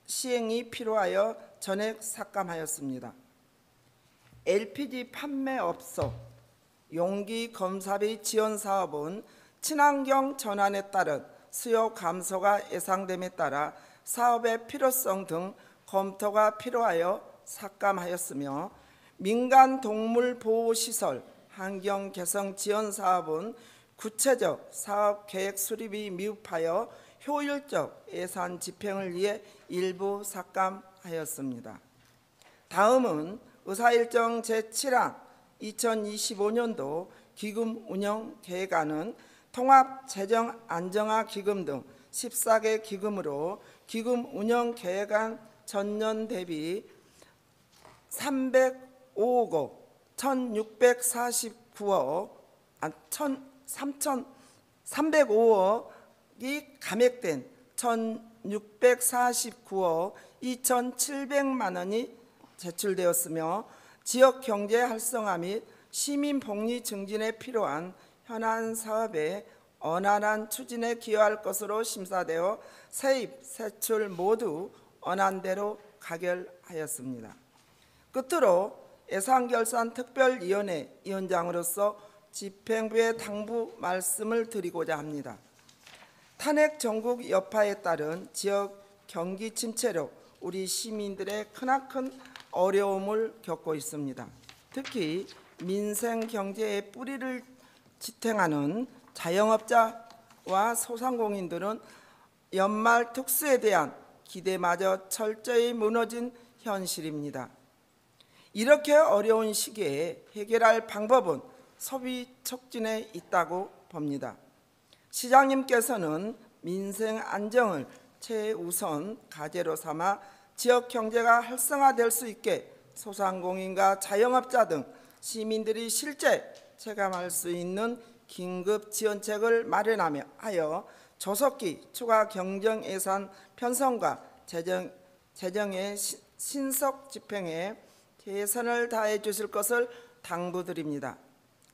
시행이 필요하여 전액 삭감하였습니다. LPG 판매업소 용기 검사비 지원 사업은 친환경 전환에 따른 수요 감소가 예상됨에 따라 사업의 필요성 등 검토가 필요하여 삭감하였으며 민간 동물 보호 시설 환경 개선 지원 사업은 구체적 사업 계획 수립이 미흡하여 효율적 예산 집행을 위해 일부 삭감하였습니다. 다음은 의사일정 제7항 2025년도 기금 운영 계획안은 통합재정 안정화 기금 등 14개 기금으로 기금 운영 계획안 전년 대비 305억 원, 305억이 감액된 1,649억 2,700만 원이 제출되었으며 지역 경제 활성화 및 시민 복리 증진에 필요한 현안 사업의 원활한 추진에 기여할 것으로 심사되어 세입, 세출 모두 원안대로 가결하였습니다. 끝으로 예산결산특별위원회 위원장으로서 집행부에 당부 말씀을 드리고자 합니다. 탄핵 정국 여파에 따른 지역 경기 침체로 우리 시민들의 크나큰 어려움을 겪고 있습니다. 특히 민생 경제의 뿌리를 지탱하는 자영업자와 소상공인들은 연말 특수에 대한 기대마저 철저히 무너진 현실입니다. 이렇게 어려운 시기에 해결할 방법은 소비 촉진에 있다고 봅니다. 시장님께서는 민생 안정을 최우선 과제로 삼아 지역 경제가 활성화될 수 있게 소상공인과 자영업자 등 시민들이 실제 체감할 수 있는 긴급 지원책을 마련하며 하여 조속히 추가 경정 예산 편성과 재정의 신속 집행에 최선을 다해 주실 것을 당부드립니다.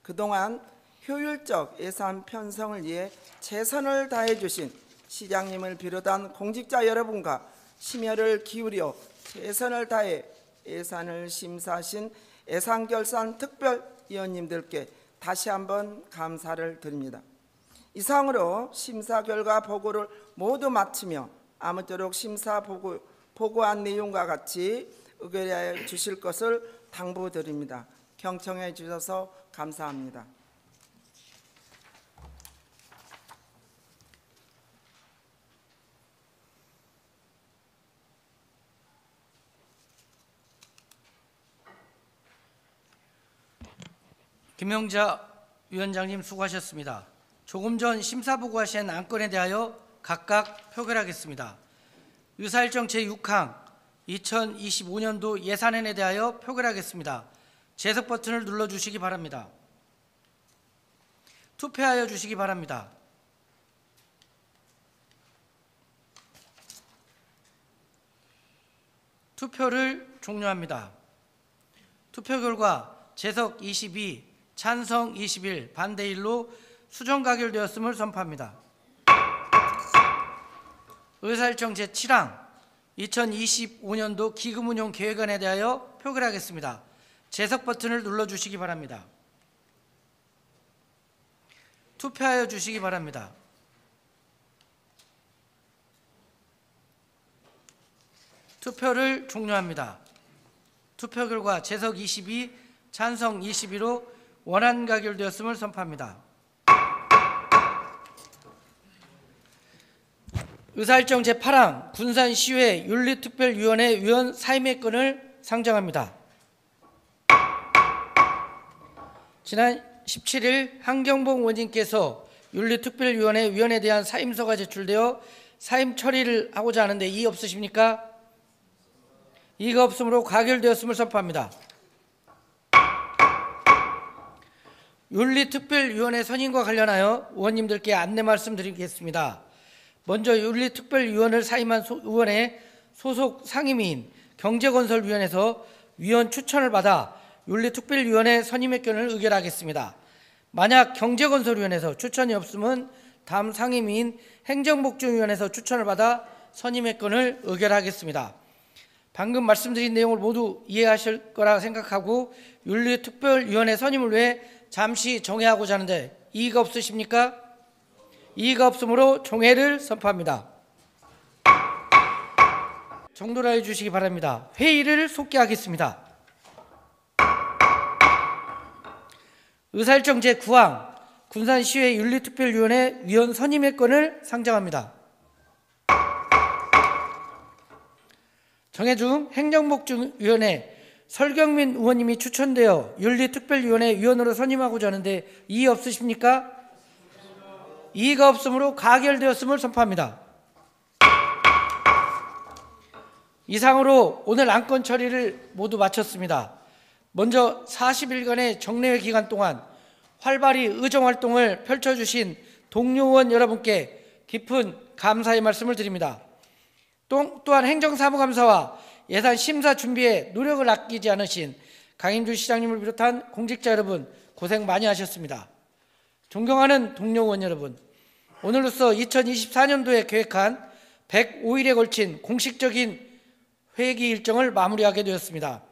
그동안 효율적 예산 편성을 위해 최선을 다해 주신 시장님을 비롯한 공직자 여러분과 심혈을 기울여 최선을 다해 예산을 심사하신 예산결산특별위원님들께 다시 한번 감사를 드립니다. 이상으로 심사 결과 보고를 모두 마치며 아무쪼록 심사 보고한 내용과 같이 의결해 주실 것을 당부드립니다. 경청해 주셔서 감사합니다. 김영자 위원장님 수고하셨습니다. 조금 전 심사보고하신 안건에 대하여 각각 표결하겠습니다. 의사일정 제6항 2025년도 예산안에 대하여 표결하겠습니다. 제석 버튼을 눌러주시기 바랍니다. 투표하여 주시기 바랍니다. 투표를 종료합니다. 투표 결과 제석 22, 찬성 21, 반대 1로 수정 가결되었음을 선포합니다. 의사일정 제7항 2025년도 기금운용 계획안에 대하여 표결하겠습니다. 제석 버튼을 눌러주시기 바랍니다. 투표하여 주시기 바랍니다. 투표를 종료합니다. 투표 결과 제석 22, 찬성 22로 원안 가결되었음을 선포합니다. 의사일정 제8항 군산시의회 윤리특별위원회 위원 사임의 건을 상정합니다. 지난 17일 한경봉 의원님께서 윤리특별위원회 위원에 대한 사임서가 제출되어 사임 처리를 하고자 하는데 이의 없으십니까? 이의가 없으므로 가결되었음을 선포합니다. 윤리특별위원회 선임과 관련하여 의원님들께 안내 말씀드리겠습니다. 먼저 윤리특별위원을 사임한 의원의 소속 상임위인 경제건설위원회에서 위원 추천을 받아 윤리특별위원회 선임의 건을 의결하겠습니다. 만약 경제건설위원회에서 추천이 없으면 다음 상임위인 행정복지위원회에서 추천을 받아 선임의 건을 의결하겠습니다. 방금 말씀드린 내용을 모두 이해하실 거라 생각하고 윤리특별위원회 선임을 위해 잠시 정회하고자 하는데 이의가 없으십니까? 이의가 없으므로 종회를 선포합니다. 정돌하여 주시기 바랍니다. 회의를 속기하겠습니다. 의사일정 제9항 군산시의회 윤리특별위원회 위원 선임의 건을 상정합니다. 정해 중 행정복지위원회 설경민 의원님이 추천되어 윤리특별위원회 위원으로 선임하고자 하는데 이의 없으십니까? 이의가 없으므로 가결되었음을 선포합니다. 이상으로 오늘 안건 처리를 모두 마쳤습니다. 먼저 40일간의 정례회 기간 동안 활발히 의정활동을 펼쳐주신 동료 의원 여러분께 깊은 감사의 말씀을 드립니다. 또한 행정사무감사와 예산 심사 준비에 노력을 아끼지 않으신 강인준 시장님을 비롯한 공직자 여러분 고생 많이 하셨습니다. 존경하는 동료 의원 여러분, 오늘로써 2024년도에 계획한 105일에 걸친 공식적인 회기 일정을 마무리하게 되었습니다.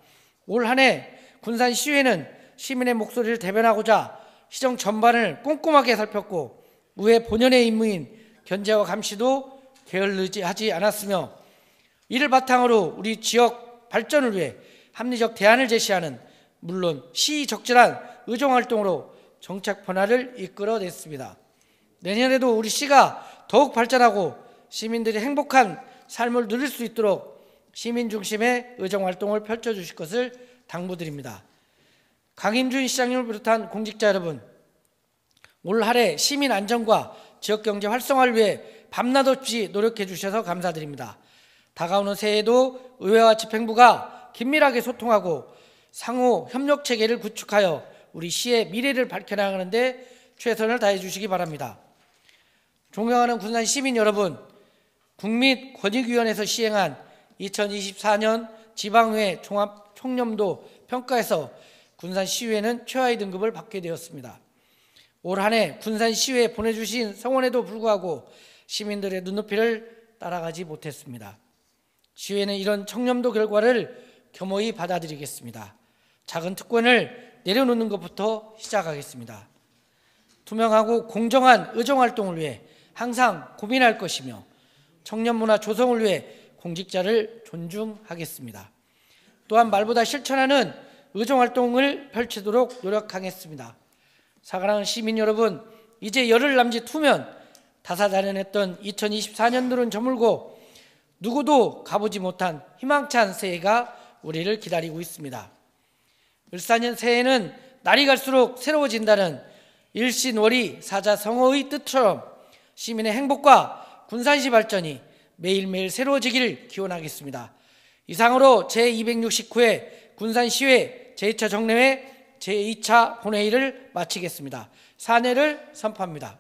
올 한 해 군산시의회는 시민의 목소리를 대변하고자 시정 전반을 꼼꼼하게 살폈고 의회 본연의 임무인 견제와 감시도 게을르지 않았으며 이를 바탕으로 우리 지역 발전을 위해 합리적 대안을 제시하는 물론 시의적절한 의정활동으로 정책 변화를 이끌어냈습니다. 내년에도 우리 시가 더욱 발전하고 시민들이 행복한 삶을 누릴 수 있도록 시민 중심의 의정활동을 펼쳐주실 것을 당부드립니다. 강인준 시장님을 비롯한 공직자 여러분, 올 한 해 시민 안전과 지역경제 활성화를 위해 밤낮 없이 노력해 주셔서 감사드립니다. 다가오는 새해에도 의회와 집행부가 긴밀하게 소통하고 상호 협력 체계를 구축하여 우리 시의 미래를 밝혀나가는 데 최선을 다해 주시기 바랍니다. 존경하는 군산 시민 여러분, 국민권익위원회에서 시행한 2024년 지방의회 종합총념도 평가에서 군산시의회는 최하위 등급을 받게 되었습니다. 올 한 해 군산시의회에 보내주신 성원에도 불구하고 시민들의 눈높이를 따라가지 못했습니다. 시의회는 이런 청렴도 결과를 겸허히 받아들이겠습니다. 작은 특권을 내려놓는 것부터 시작하겠습니다. 투명하고 공정한 의정활동을 위해 항상 고민할 것이며 청년문화 조성을 위해 공직자를 존중하겠습니다. 또한 말보다 실천하는 의정활동을 펼치도록 노력하겠습니다. 사랑하는 시민 여러분, 이제 열흘 남짓 후면 다사다난했던 2024년도는 저물고 누구도 가보지 못한 희망찬 새해가 우리를 기다리고 있습니다. 을사년 새해는 날이 갈수록 새로워진다는 일신월이 사자성어의 뜻처럼 시민의 행복과 군산시 발전이 매일매일 새로워지기를 기원하겠습니다. 이상으로 제269회 군산시의회 제2차 정례회 제2차 본회의를 마치겠습니다. 산회를 선포합니다.